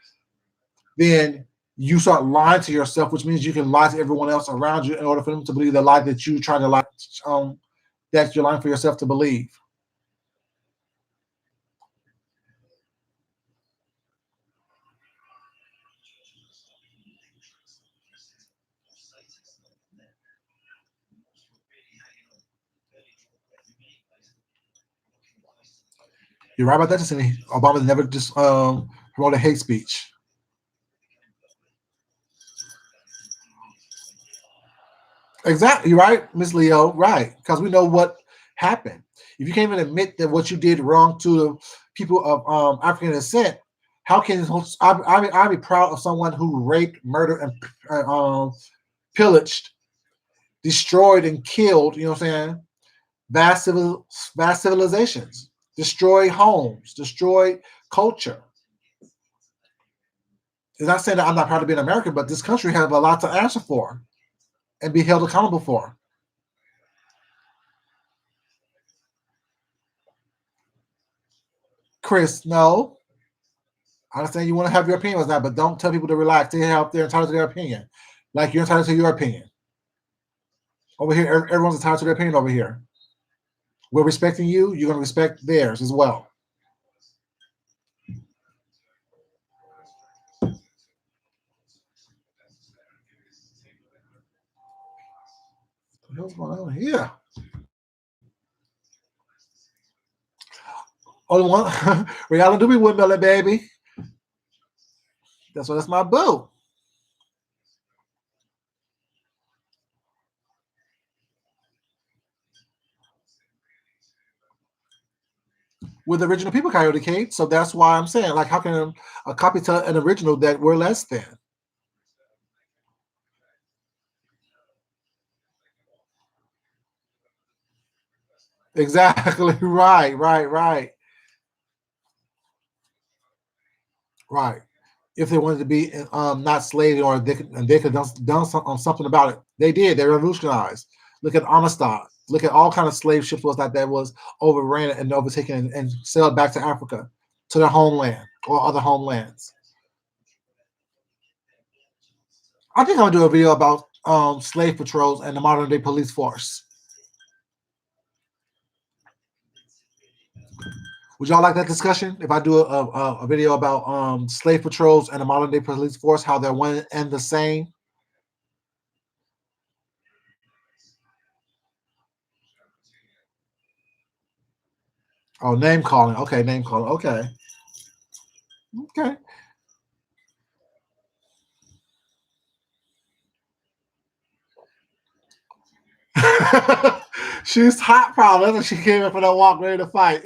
S1: then you start lying to yourself, which means you can lie to everyone else around you in order for them to believe the lie that you trying to lie, that you're lying for yourself to believe. You're right about that. Just Obama never just promoted hate speech. Exactly, you're right, Miss Leo. Right, because we know what happened. If you can't even admit that what you did wrong to the people of African descent, how can I be proud of someone who raped, murdered, and pillaged, destroyed, and killed? You know what I'm saying? Vast civilizations, destroyed homes, destroyed culture. It's not saying that I'm not proud to be an American, but this country has a lot to answer for and be held accountable for. Chris, no. I understand you want to have your opinion on that, but don't tell people to relax. They have they're entitled to their opinion. Like you're entitled to your opinion. Over here, everyone's entitled to their opinion over here. We're respecting you, you're gonna respect theirs as well. What the hell's going on here? Only one Rihanna do be windmilling, baby. That's my boo. With the original people, Coyote Kate. So that's why I'm saying, like, how can a copy tell an original that we're less than? Exactly. Right, right, right, right. If they wanted to be not slaves or they could have done something about it, they did. They revolutionized. Look at Amistad. Look at all kind of slave ships was that was overran and overtaken and sailed back to Africa, to their homeland or other homelands. I think I'm gonna do a video about slave patrols and the modern day police force. Would y'all like that discussion? If I do a video about slave patrols and the modern day police force, how they're one and the same? Oh, name calling. Okay, name calling. Okay. Okay. She's hot, probably. She came in for that walk ready to fight.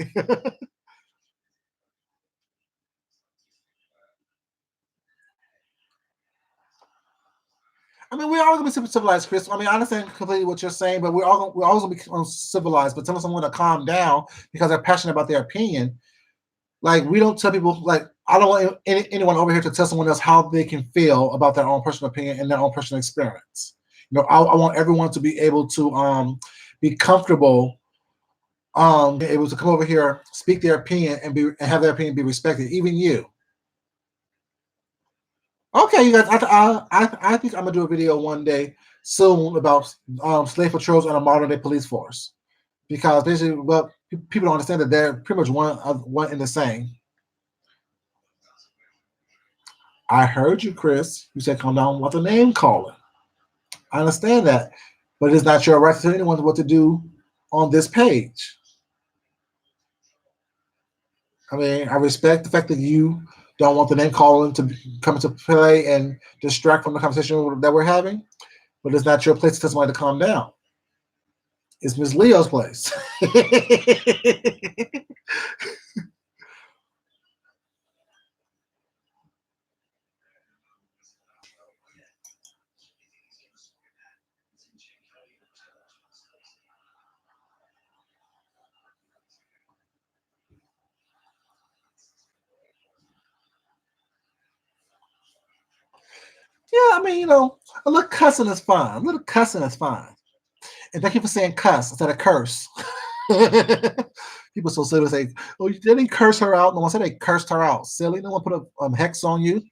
S1: I mean, we're all gonna be civilized, Chris. I mean, I understand completely what you're saying, but we're always gonna be civilized. But telling someone to calm down because they're passionate about their opinion, like we don't tell people. Like I don't want anyone over here to tell someone else how they can feel about their own personal opinion and their own personal experience. You know, I want everyone to be able to be comfortable, be able to come over here, speak their opinion, and have their opinion be respected, even you. Okay, you guys. I think I'm gonna do a video one day soon about slave patrols and a modern day police force because basically, well, people don't understand that they're pretty much one in the same. I heard you, Chris. You said calm down with the name calling. I understand that, but it's not your right to tell anyone what to do on this page. I mean, I respect the fact that you don't want the name calling to come into play and distract from the conversation that we're having, but it's not your place to tell somebody to calm down. It's Miss Leo's place. Yeah, I mean, a little cussing is fine. A little cussing is fine. And thank you for saying cuss instead of curse. People so silly say, "Oh, you didn't curse her out." No one said they cursed her out. Silly. No one put a hex on you.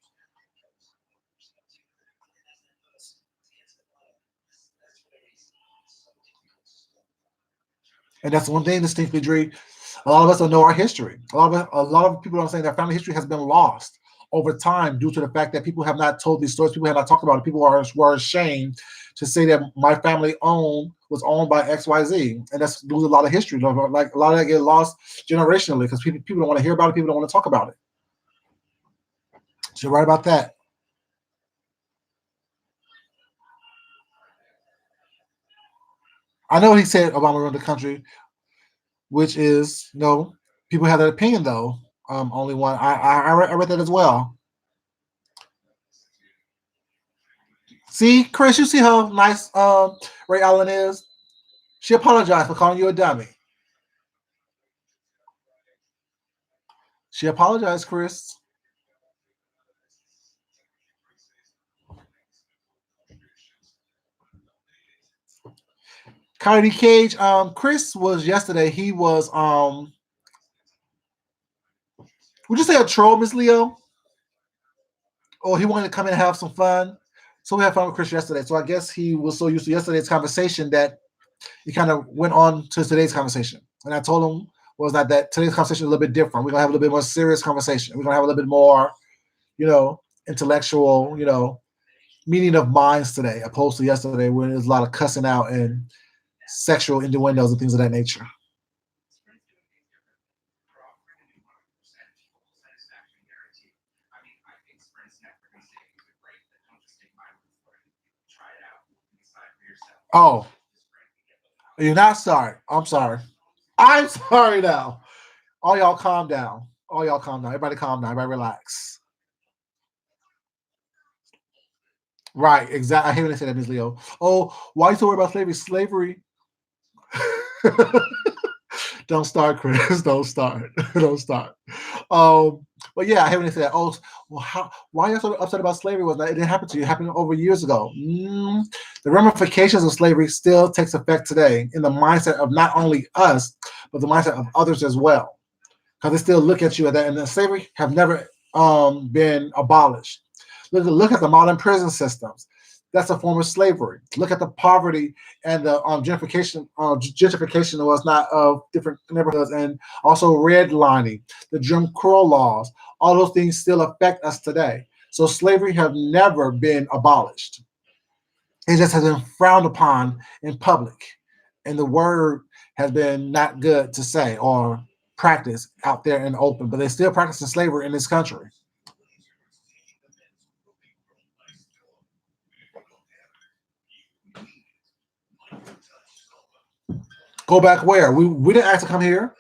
S1: And that's one thing distinctly, Dre. A lot of us don't know our history. A lot of people are saying their family history has been lost over time due to the fact that people have not told these stories. People have not talked about it. People were ashamed to say that my family was owned by XYZ, and that's lose a lot of history. Like a lot of that get lost generationally because people don't want to hear about it. People don't want to talk about it. So you're right about that. I know he said Obama run the country, which is people have that opinion though. Only one. I read that as well. See, Chris, you see how nice Ray Allen is. She apologized for calling you a dummy. She apologized, Chris. Cardi Cage. Chris was yesterday. He was would you say a troll, Miss Leo? Or he wanted to come in and have some fun. So we had fun with Chris yesterday. So I guess he was so used to yesterday's conversation that he kind of went on to today's conversation. And I told him was that today's conversation is a little bit different. We're gonna have a little bit more serious conversation. We're gonna have a little bit more, intellectual, meaning of minds today, opposed to yesterday when there's a lot of cussing out and sexual innuendos and things of that nature. Oh, you're not sorry. I'm sorry. I'm sorry now. All y'all calm down. All y'all calm down. Everybody calm down. Everybody relax. Right, exactly. I hate when they say that, Ms. Leo. Oh, why are you so worried about slavery? Slavery. Don't start, Chris. Don't start. Don't start. Um, but yeah, I hate when they say that. Oh, well, why are you so upset about slavery? Was that it didn't happen to you? It happened over years ago. The ramifications of slavery still takes effect today in the mindset of not only us, but the mindset of others as well. Because they still look at you at that, and the slavery have never been abolished. Look at the modern prison systems. That's a form of slavery. Look at the poverty and the gentrification was not of different neighborhoods, and also redlining, the Jim Crow laws. All those things still affect us today. So slavery have never been abolished. It just has been frowned upon in public, and the word has been not good to say or practice out there in the open. But they still practicing slavery in this country. Go back where? We didn't ask to come here.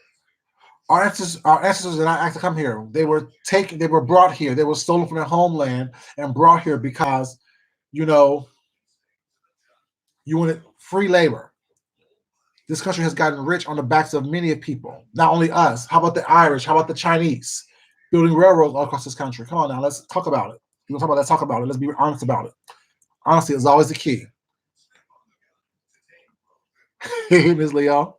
S1: Our ancestors did not ask to come here. They were taken, they were brought here. They were stolen from their homeland and brought here because, you know, you wanted free labor. This country has gotten rich on the backs of many people, not only us. How about the Irish? How about the Chinese building railroads all across this country? Come on now, let's talk about it. You want to talk about that? Talk about it. Let's be honest about it. Honesty is always the key. Ms. Leo.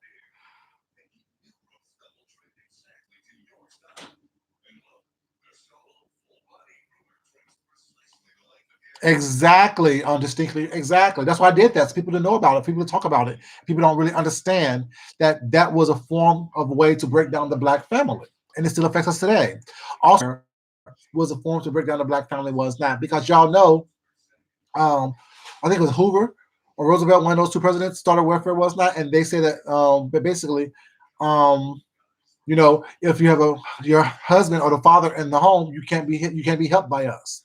S1: Exactly, distinctly, exactly. That's why I did that. So people to know about it, people to talk about it. People don't really understand that that was a form of a way to break down the black family, and it still affects us today. Also, was a form to break down the black family was not because y'all know. I think it was Hoover or Roosevelt, one of those two presidents, started welfare was not, and they say that, but basically, um, if you have your husband or the father in the home, you can't be helped by us.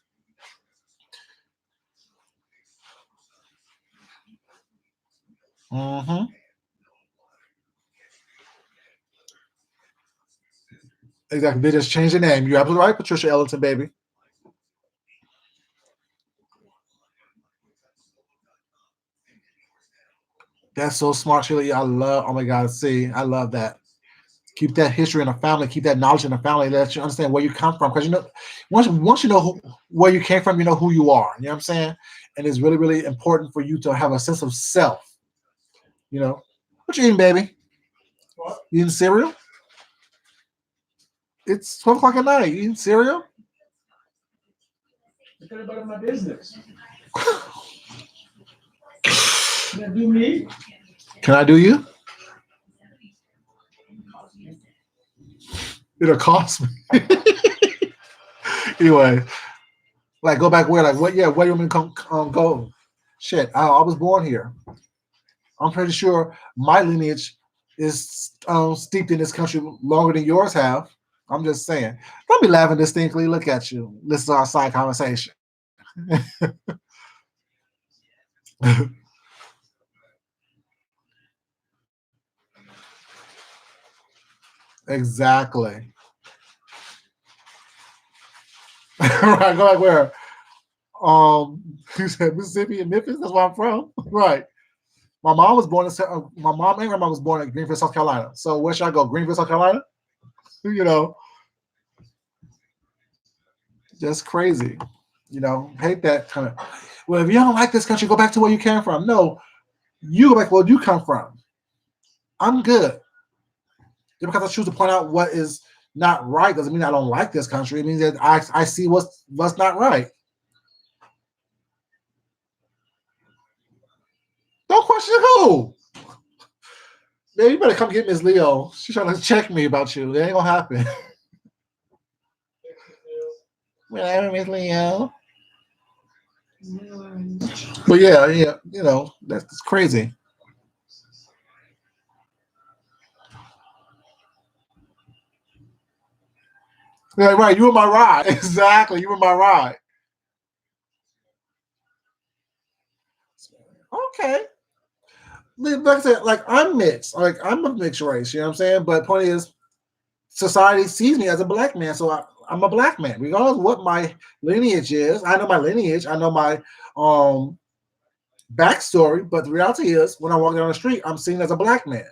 S1: Hmm. Exactly. They just changed the name. You're absolutely right, Patricia Ellington, baby. That's so smart, Shirley. I love. Oh my God. See, I love that. Keep that history in the family. Keep that knowledge in the family. Let you understand where you come from, because once you know where you came from, you know who you are. You know what I'm saying? And it's really really important for you to have a sense of self. You know, what you eating, baby? You eating cereal? It's 12 o'clock at night. You eating cereal? Can I do you? It'll cost me. Anyway, like go back where? Like what? Yeah, where you want me to come go? Shit, I was born here. I'm pretty sure my lineage is steeped in this country longer than yours have. I'm just saying. Don't be laughing distinctly. Look at you. Listen to our side conversation. Exactly. Right. Go back where? You said Mississippi and Memphis. That's where I'm from. Right. My mom and grandma was born in Greenville, South Carolina. So where should I go? Greenville, South Carolina. You know, just crazy. Hate that kind of. Well, if you don't like this country, go back to where you came from. No, you go back where you come from. I'm good. Just because I choose to point out what is not right doesn't mean I don't like this country. It means that I see what's not right. Don't question who. Man, you better come get Miss Leo. She's trying to check me about you. It ain't gonna happen. Whatever, Miss Leo. But yeah, yeah, that's crazy. Yeah, right, you were my ride. Exactly, you were my ride. Okay. Like I said, like I'm mixed. Like I'm a mixed race, you know what I'm saying? But point is, society sees me as a black man, so I'm a black man. Regardless of what my lineage is, I know my lineage, I know my um backstory, but the reality is when I walk down the street, I'm seen as a black man.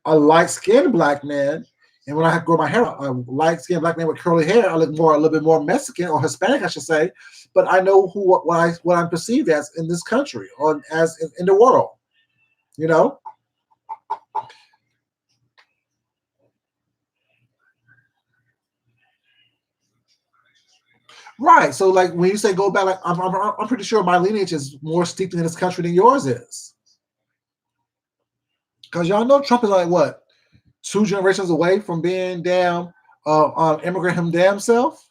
S1: a light-skinned black man, and when I grow my hair, a light-skinned black man with curly hair, I look more a little bit more Mexican or Hispanic, I should say. But I know what I'm perceived as in this country or as in the world. You know, right? So like when you say go back, like I'm pretty sure my lineage is more steeped in this country than yours is. Because y'all know Trump is like what 2 generations away from being damn immigrant him damn self.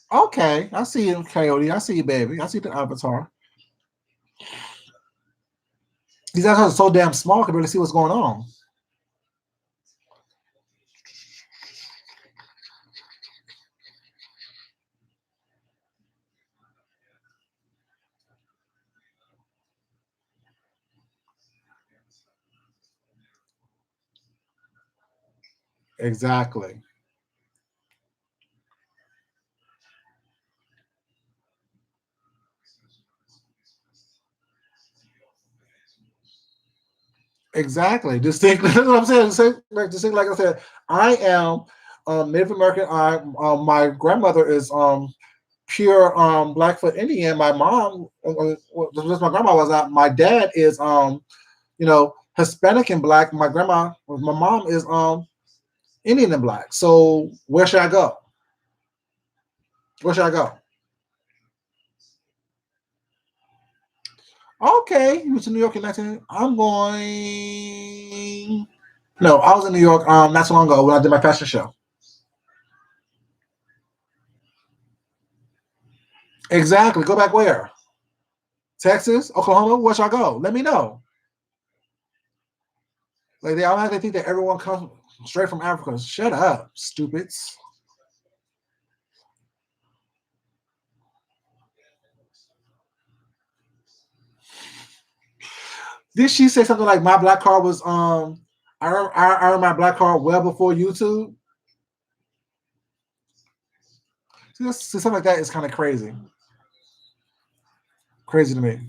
S1: Okay, I see you, Coyote. I see you, baby. I see the avatar. These guys are so damn small, I can barely see what's going on. Exactly. Exactly. Distinct. That's what I'm saying. Distinct, like I said, I am Native American. My grandmother is pure Blackfoot Indian. My mom, just my grandma was not. My dad is Hispanic and black. My mom is Indian and black. So where should I go? Where should I go? Okay, you went to New York in 19. I'm going. No, I was in New York not so long ago when I did my fashion show. Exactly. Go back where? Texas, Oklahoma. Where should I go? Let me know. Like they automatically think that everyone comes straight from Africa. Shut up, stupids. Did she say something like my black card was I earned my black card well before YouTube? See, something like that is kind of crazy. Crazy to me.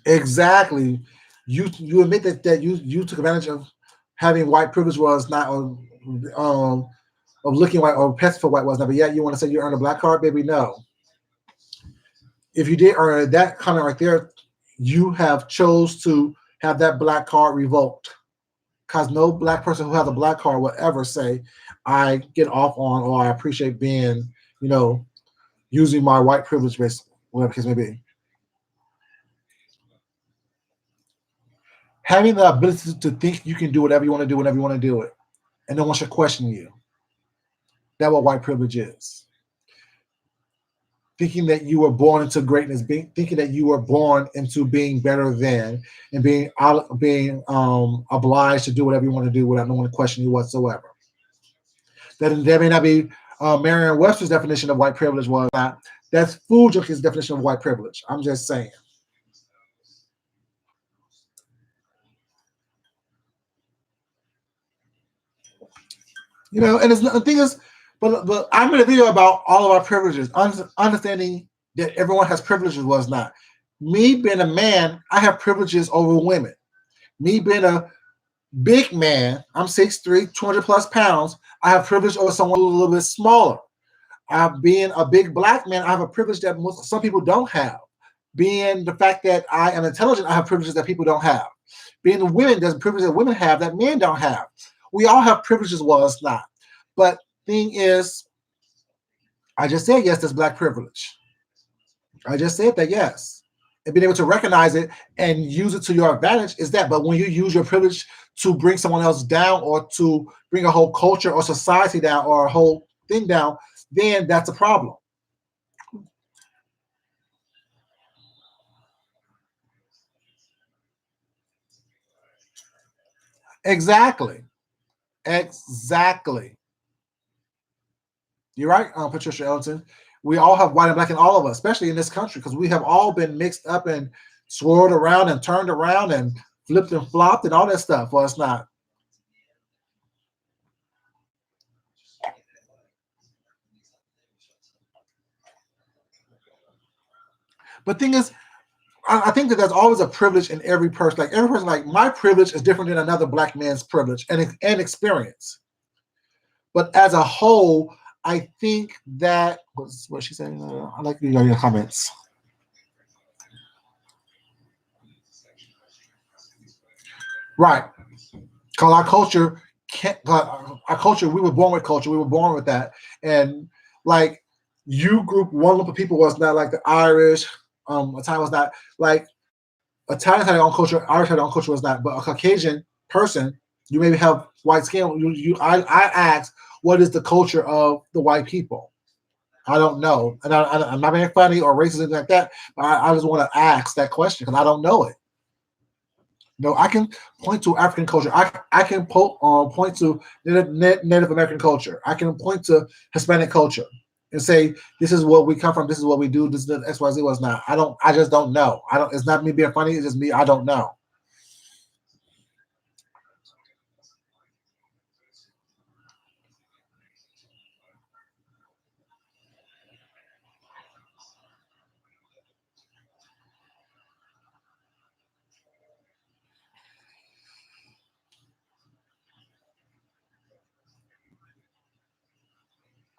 S1: Exactly. You admit that you took advantage of having white privilege was not of looking white or pesting for white was not, but yet you want to say you earned a black card, baby? No. If you did earn that comment right there, you have chose to have that black card revoked. Because no black person who has a black card will ever say, I get off on or I appreciate being, using my white privilege, basically, whatever the case may be. Having the ability to think you can do whatever you want to do whenever you want to do it, and no one should question you. That's what white privilege is. Thinking that you were born into greatness, thinking that you were born into being better than, and being obliged to do whatever you want to do without no one to question you whatsoever. That may not be Merriam-Webster's definition of white privilege was not. That's Food Junkie's definition of white privilege. I'm just saying. And the thing is, but I made a video about all of our privileges, understanding that everyone has privileges was not. Me being a man, I have privileges over women. Me being a big man, I'm 6'3", 200 plus pounds, I have privilege over someone a little bit smaller. Being a big black man, I have a privilege that some people don't have. Being the fact that I am intelligent, I have privileges that people don't have. Being the women, there's privileges that women have that men don't have. We all have privileges, well, it's not. But thing is, I just said yes, there's black privilege. I just said that yes. And being able to recognize it and use it to your advantage is that. But when you use your privilege to bring someone else down or to bring a whole culture or society down or a whole thing down, then that's a problem. Exactly. Exactly. You're right, Patricia Ellington. We all have white and black in all of us, especially in this country, because we have all been mixed up and swirled around and turned around and flipped and flopped and all that stuff. Well, it's not. But thing is, I think that there's always a privilege in every person. Like every person, like my privilege is different than another black man's privilege and experience. But as a whole, I think that what's what she saying. I like your comments. Right. Because our culture can't. Our culture, we were born with culture. We were born with that, and like you group one group of people was not like the Irish. Italian was not like Italians had their own culture. Irish had their own culture was not. But a Caucasian person, you maybe have white skin. I asked, what is the culture of the white people? I don't know, and I'm not being funny or racist or anything like that. But I just want to ask that question because I don't know it. No, I can point to African culture. I can point to Native American culture. I can point to Hispanic culture and say this is what we come from. This is what we do. This is the X Y Z was not. I don't. I just don't know. I don't. It's not me being funny. It's just me. I don't know.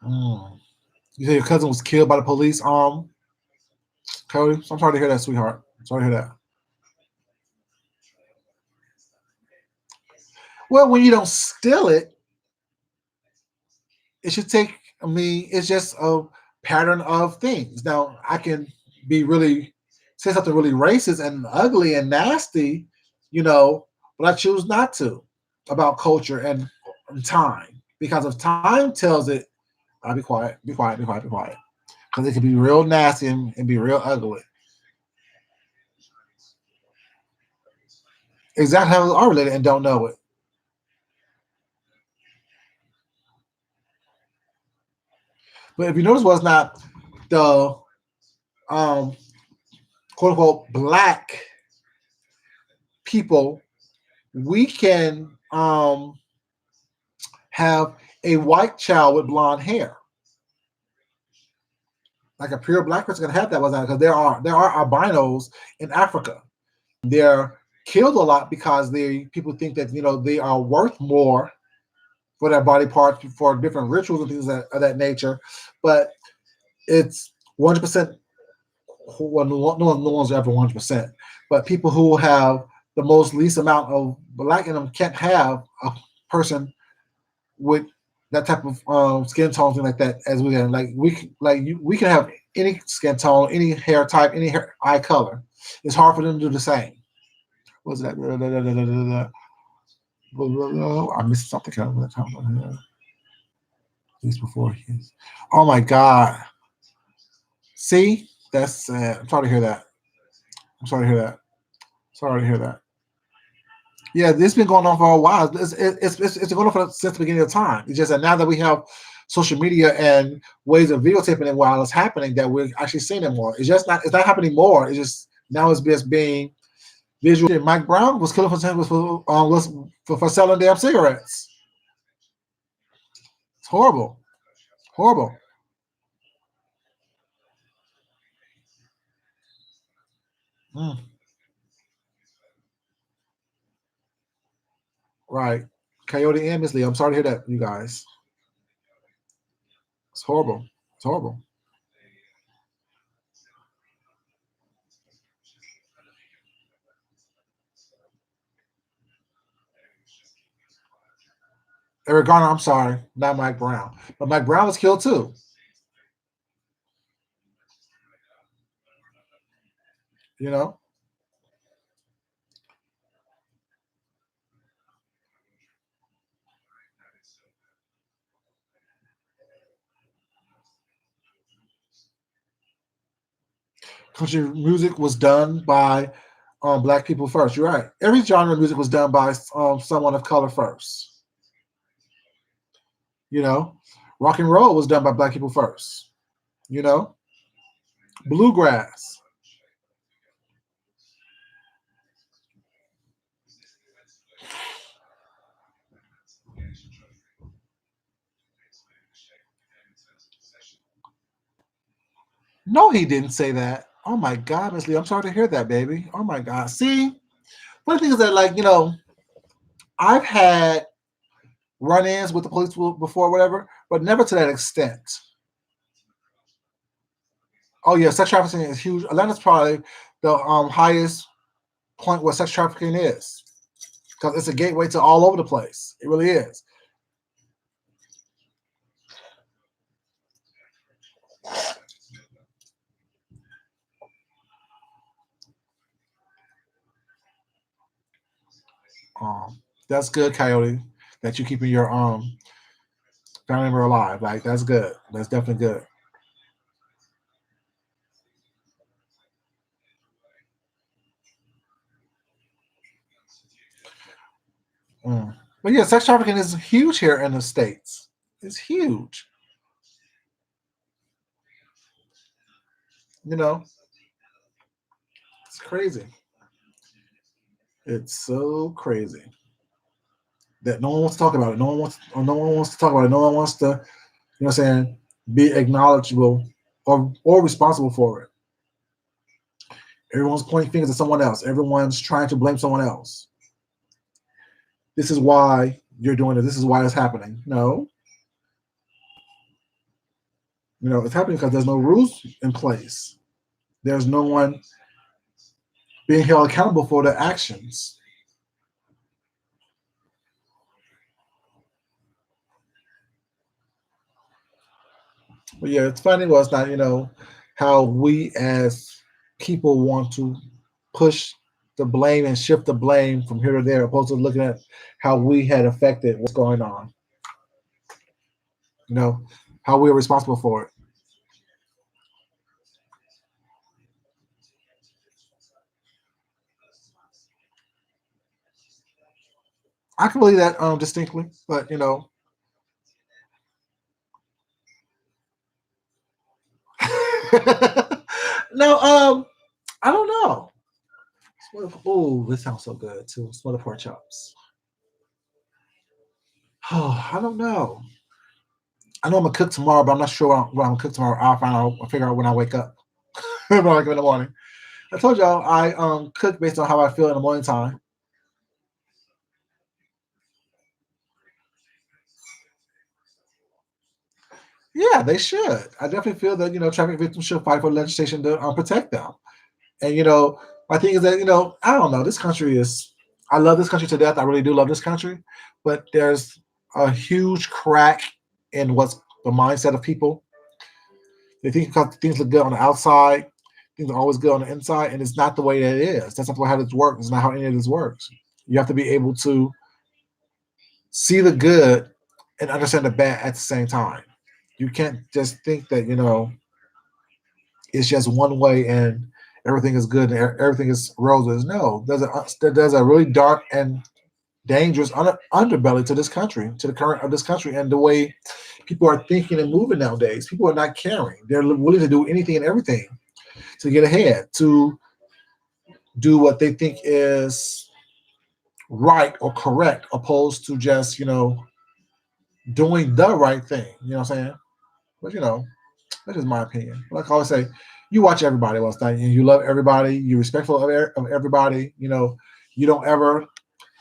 S1: Mm. You say your cousin was killed by the police. Cody. So I'm sorry to hear that, sweetheart. I'm sorry to hear that. Well, when you don't steal it, it should take. I mean, it's just a pattern of things. Now, I can be really say something really racist and ugly and nasty, you know, but I choose not to about culture and time because if time tells it, I'll be quiet, be quiet, be quiet, be quiet, because it can be real nasty and be real ugly. Exactly how they are related and don't know it. But if you notice, was not the um, quote unquote black people, we can have a white child with blonde hair. Like a pure black person can have that was because there are albinos in Africa. They're killed a lot because they people think that they are worth more for their body parts for different rituals and things of that nature. But it's 100%. Well, no one's ever 100%. But people who have the most least amount of black in them can't have a person with that type of skin tone, thing like that. As we can, we can have any skin tone, any hair type, any eye color. It's hard for them to do the same. What's that? I missed something. At least before his. Oh my God! See, that's sad. I'm sorry to hear that. I'm sorry to hear that. Sorry to hear that. Yeah, this has been going on for a while. It's going on since the beginning of time. It's just that now that we have social media and ways of videotaping it while it's happening, that we're actually seeing it more. It's just not. It's not happening more. It's just now it's just being visual. Mike Brown was killing for selling damn cigarettes. It's horrible. Horrible. Mm, right. Coyote and Miss Lee. I'm sorry to hear that, you guys. It's horrible. It's horrible. Eric Garner, I'm sorry, not Mike Brown. But Mike Brown was killed too. You know, country music was done by black people first. You're right. Every genre of music was done by someone of color first. You know, rock and roll was done by black people first. You know, bluegrass. No, he didn't say that. Oh my God, Miss Lee, I'm sorry to hear that, baby. Oh my God. See, one thing is that, I've had run-ins with the police before, whatever, but never to that extent. Oh yeah, sex trafficking is huge. Atlanta's probably the highest point where sex trafficking is because it's a gateway to all over the place. It really is. That's good, Coyote. That you keeping your family member alive. Like that's good. That's definitely good. Mm. But yeah, sex trafficking is huge here in the states. It's huge. You know, it's crazy. It's so crazy that no one wants to talk about it. No one wants to talk about it. No one wants to, what I'm saying, be acknowledgeable or responsible for it. Everyone's pointing fingers at someone else. Everyone's trying to blame someone else. This is why you're doing it. This is why it's happening. No, it's happening because there's no rules in place. There's no one being held accountable for their actions. But yeah, it's funny. Well, it's not, how we as people want to push the blame and shift the blame from here to there, opposed to looking at how we had affected what's going on. You know, how we are responsible for it. I can believe that distinctly, but no, I don't know. Oh, this sounds so good too. Smothered pork chops. Oh, I don't know. I know I'm gonna cook tomorrow, but I'm not sure what I'm gonna cook tomorrow. I'll find out. I'll figure out when I wake up. When I wake up in the morning. I told y'all I cook based on how I feel in the morning time. Yeah, they should. I definitely feel that traffic victims should fight for legislation to protect them. And my thing is that I don't know. This country is. I love this country to death. I really do love this country, but there's a huge crack in what's the mindset of people. They think because things look good on the outside, things are always good on the inside, and it's not the way that it is. That's not how this works. It's not how any of this works. You have to be able to see the good and understand the bad at the same time. You can't just think that it's just one way and everything is good and everything is roses. No, there's a really dark and dangerous underbelly to this country, to the current of this country, and the way people are thinking and moving nowadays. People are not caring. They're willing to do anything and everything to get ahead, to do what they think is right or correct, opposed to just doing the right thing. You know what I'm saying? But that's just my opinion. Like I always say, you watch everybody last night, and you love everybody. You're respectful of everybody. You don't ever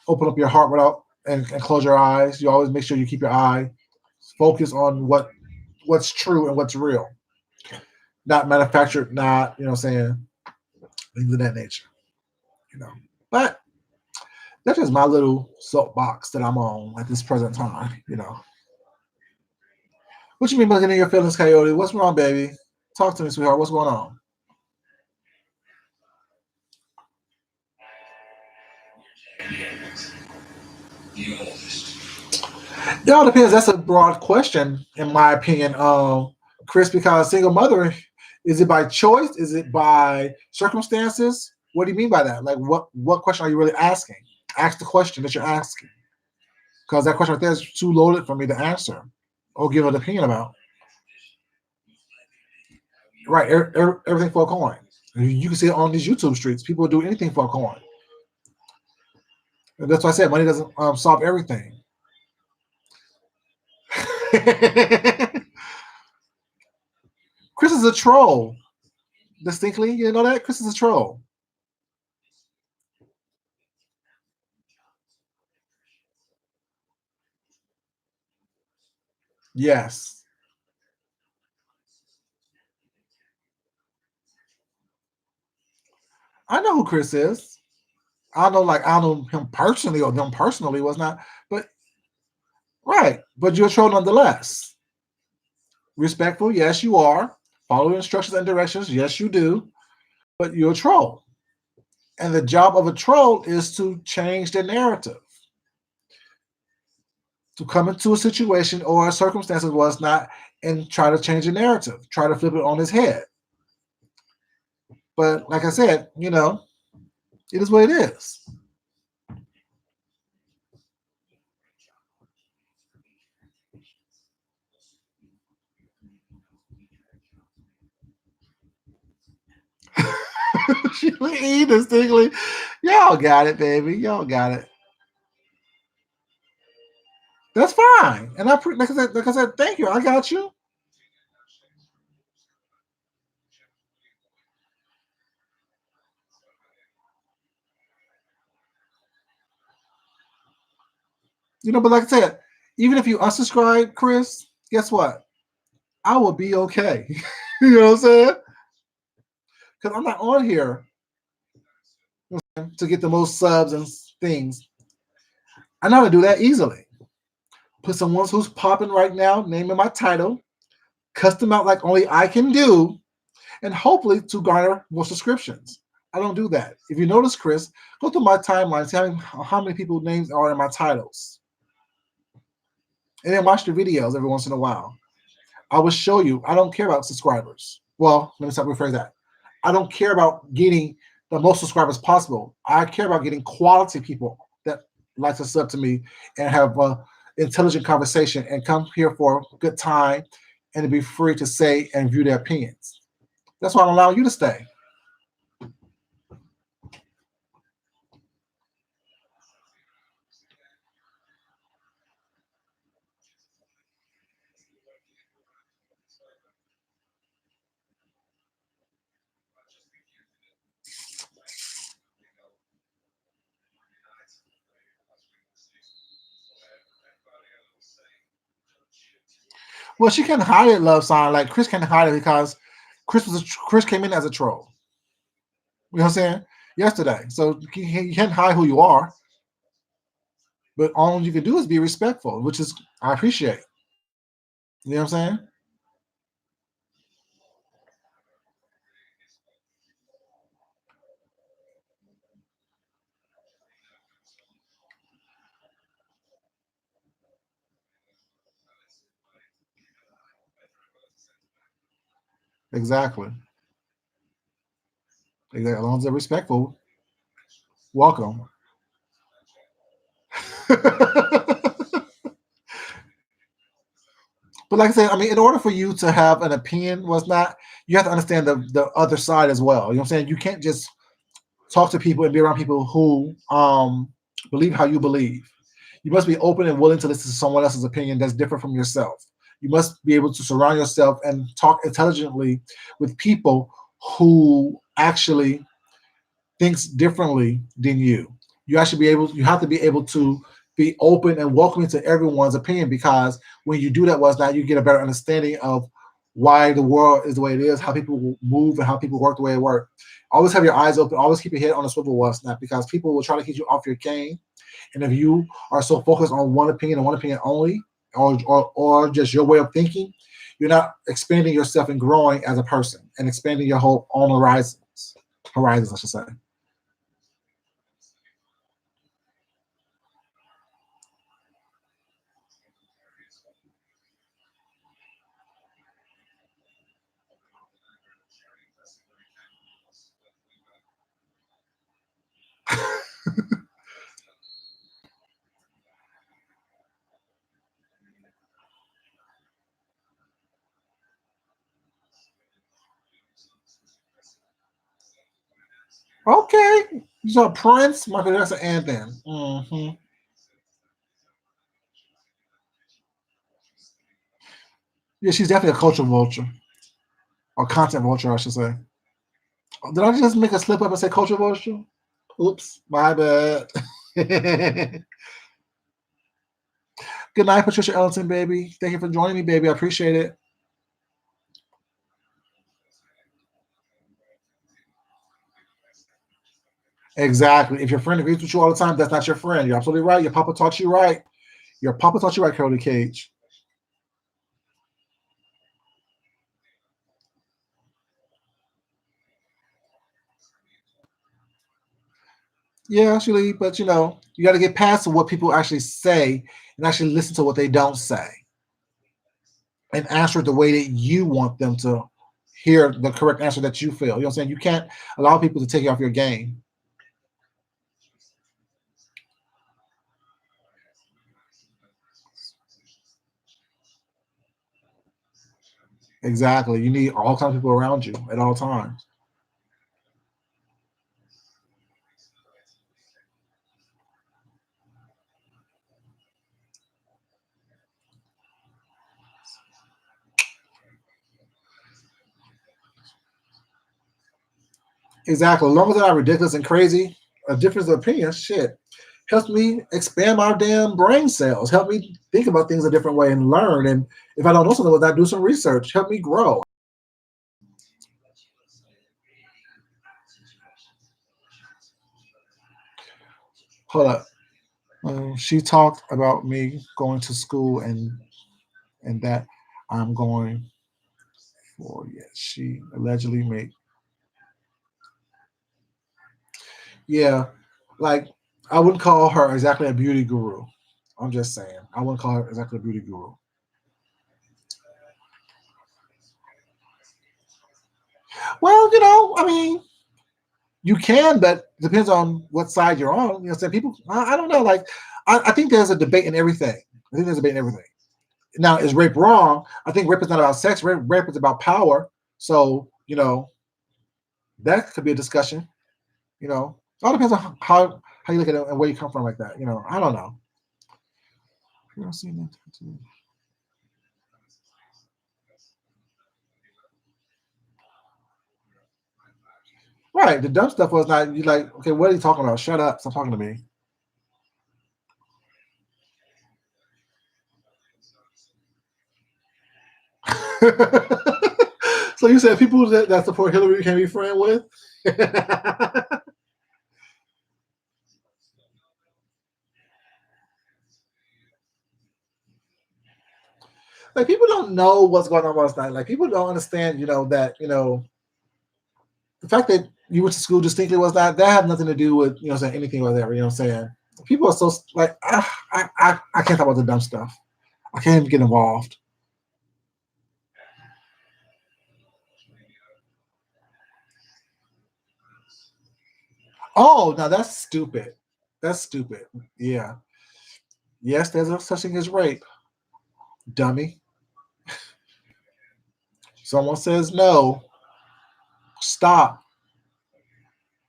S1: open up your heart without and close your eyes. You always make sure you keep your eye focused on what's true and what's real, not manufactured, not what I'm saying, things of that nature. You know, but that's just my little soapbox that I'm on at this present time. What you mean by getting your feelings, Coyote? What's wrong, baby? Talk to me, sweetheart. What's going on? It all depends. That's a broad question, in my opinion, Chris. Because single mother, is it by choice? Is it by circumstances? What do you mean by that? Like, what question are you really asking? Ask the question that you're asking, because that question right there is too loaded for me to answer or give an opinion about. Right, everything for a coin. You can see it on these YouTube streets. People do anything for a coin. And that's why I said money doesn't solve everything. Chris is a troll. distinctly. You know that Chris is a troll. Yes, I know who Chris is. I know, like I don't know him personally or them personally was not, but right. But you're a troll nonetheless. Respectful, yes, you are. Follow instructions and directions, yes, you do. But you're a troll, and the job of a troll is to change the narrative, to come into a situation or a circumstance that was not, and try to change the narrative, try to flip it on his head. But like I said, it is what it is. She eat distinctly. Y'all got it, baby. Y'all got it. That's fine. And like I said, thank you. I got you. But like I said, even if you unsubscribe, Chris, guess what? I will be okay. You know what I'm saying? Because I'm not on here to get the most subs and things. I know how to do that easily. Put someone who's popping right now, name in my title, custom out like only I can do, and hopefully to garner more subscriptions. I don't do that. If you notice, Chris, go through my timeline, see how many people's names are in my titles, and then watch the videos every once in a while. I will show you. I don't care about subscribers. Well, let me stop rephrase that. I don't care about getting the most subscribers possible. I care about getting quality people that like to sub to me and have a intelligent conversation and come here for a good time and to be free to say and view their opinions. That's why I'm allowing you to stay. Well, she can hide it, love sign. Like Chris can hide it because Chris came in as a troll. You know what I'm saying? Yesterday, so you can't hide who you are. But all you can do is be respectful, which is I appreciate. You know what I'm saying? Exactly. Exactly. As long as they're respectful, welcome. But like I said, I mean, in order for you to have an opinion, was not you have to understand the other side as well. You know what I'm saying? You can't just talk to people and be around people who believe how you believe. You must be open and willing to listen to someone else's opinion that's different from yourself. You must be able to surround yourself and talk intelligently with people who actually thinks differently than you. You have to be able to be open and welcoming to everyone's opinion because when you do that, was that you get a better understanding of why the world is the way it is, how people move and how people work the way it works. Always have your eyes open, always keep your head on the swivel, was not because people will try to keep you off your game. And if you are so focused on one opinion and one opinion only, or just your way of thinking, you're not expanding yourself and growing as a person and expanding your whole own horizons. Horizons, I should say. Okay. So Prince, Michael Jackson, and then. Yeah, she's definitely a culture vulture or content vulture, I should say. Did I just make a slip up and say controversial? Oops, my bad. Good night, Patricia Ellington, baby. Thank you for joining me, baby. I appreciate it. Exactly. If your friend agrees with you all the time, that's not your friend. You're absolutely right. Your papa taught you right. Your papa taught you right, Curly Cage. Yeah, actually, but you know, you got to get past what people actually say and actually listen to what they don't say and answer it the way that you want them to hear the correct answer that you feel. You know what I'm saying? You can't allow people to take you off your game. Exactly. You need all kinds of people around you at all times. Exactly. As long as they're not ridiculous and crazy, a difference of opinion, shit, helps me expand my damn brain cells. Help me think about things a different way and learn. And if I don't know something about that, do some research. Help me grow. Hold up. She talked about me going to school and that I'm going for. Yes, she allegedly made. Yeah, like I wouldn't call her exactly a beauty guru. I'm just saying. I wouldn't call her exactly a beauty guru. Well, you know, I mean, you can, but it depends on what side you're on. You know, saying people, I don't know. Like, I think there's a debate in everything. I think there's a debate in everything. Now, is rape wrong? I think rape is not about sex. Rape is about power. So, you know, that could be a discussion. You know, it all depends on how you look at it and where you come from, like that. You know, I don't know. You don't see that too. Right. The dumb stuff was not. You like, okay, what are you talking about? Shut up. Stop talking to me. So you said people that support Hillary can be friend with? Like people don't know what's going on last night. Like people don't understand, you know, that the fact that you went to school distinctly was not that had nothing to do with saying anything or whatever. You know what I'm saying? People are so like I can't talk about the dumb stuff. I can't even get involved. Oh, now that's stupid. That's stupid. Yeah. Yes, there's a such thing as rape, dummy. Someone says no, stop.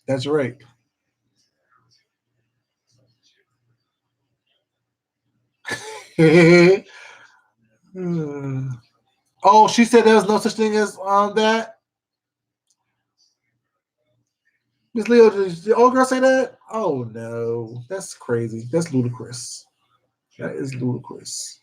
S1: That's rape. Hmm. Oh, she said there's no such thing as that. Miss Leo, did the old girl say that? Oh no, that's crazy. That's ludicrous. That is ludicrous.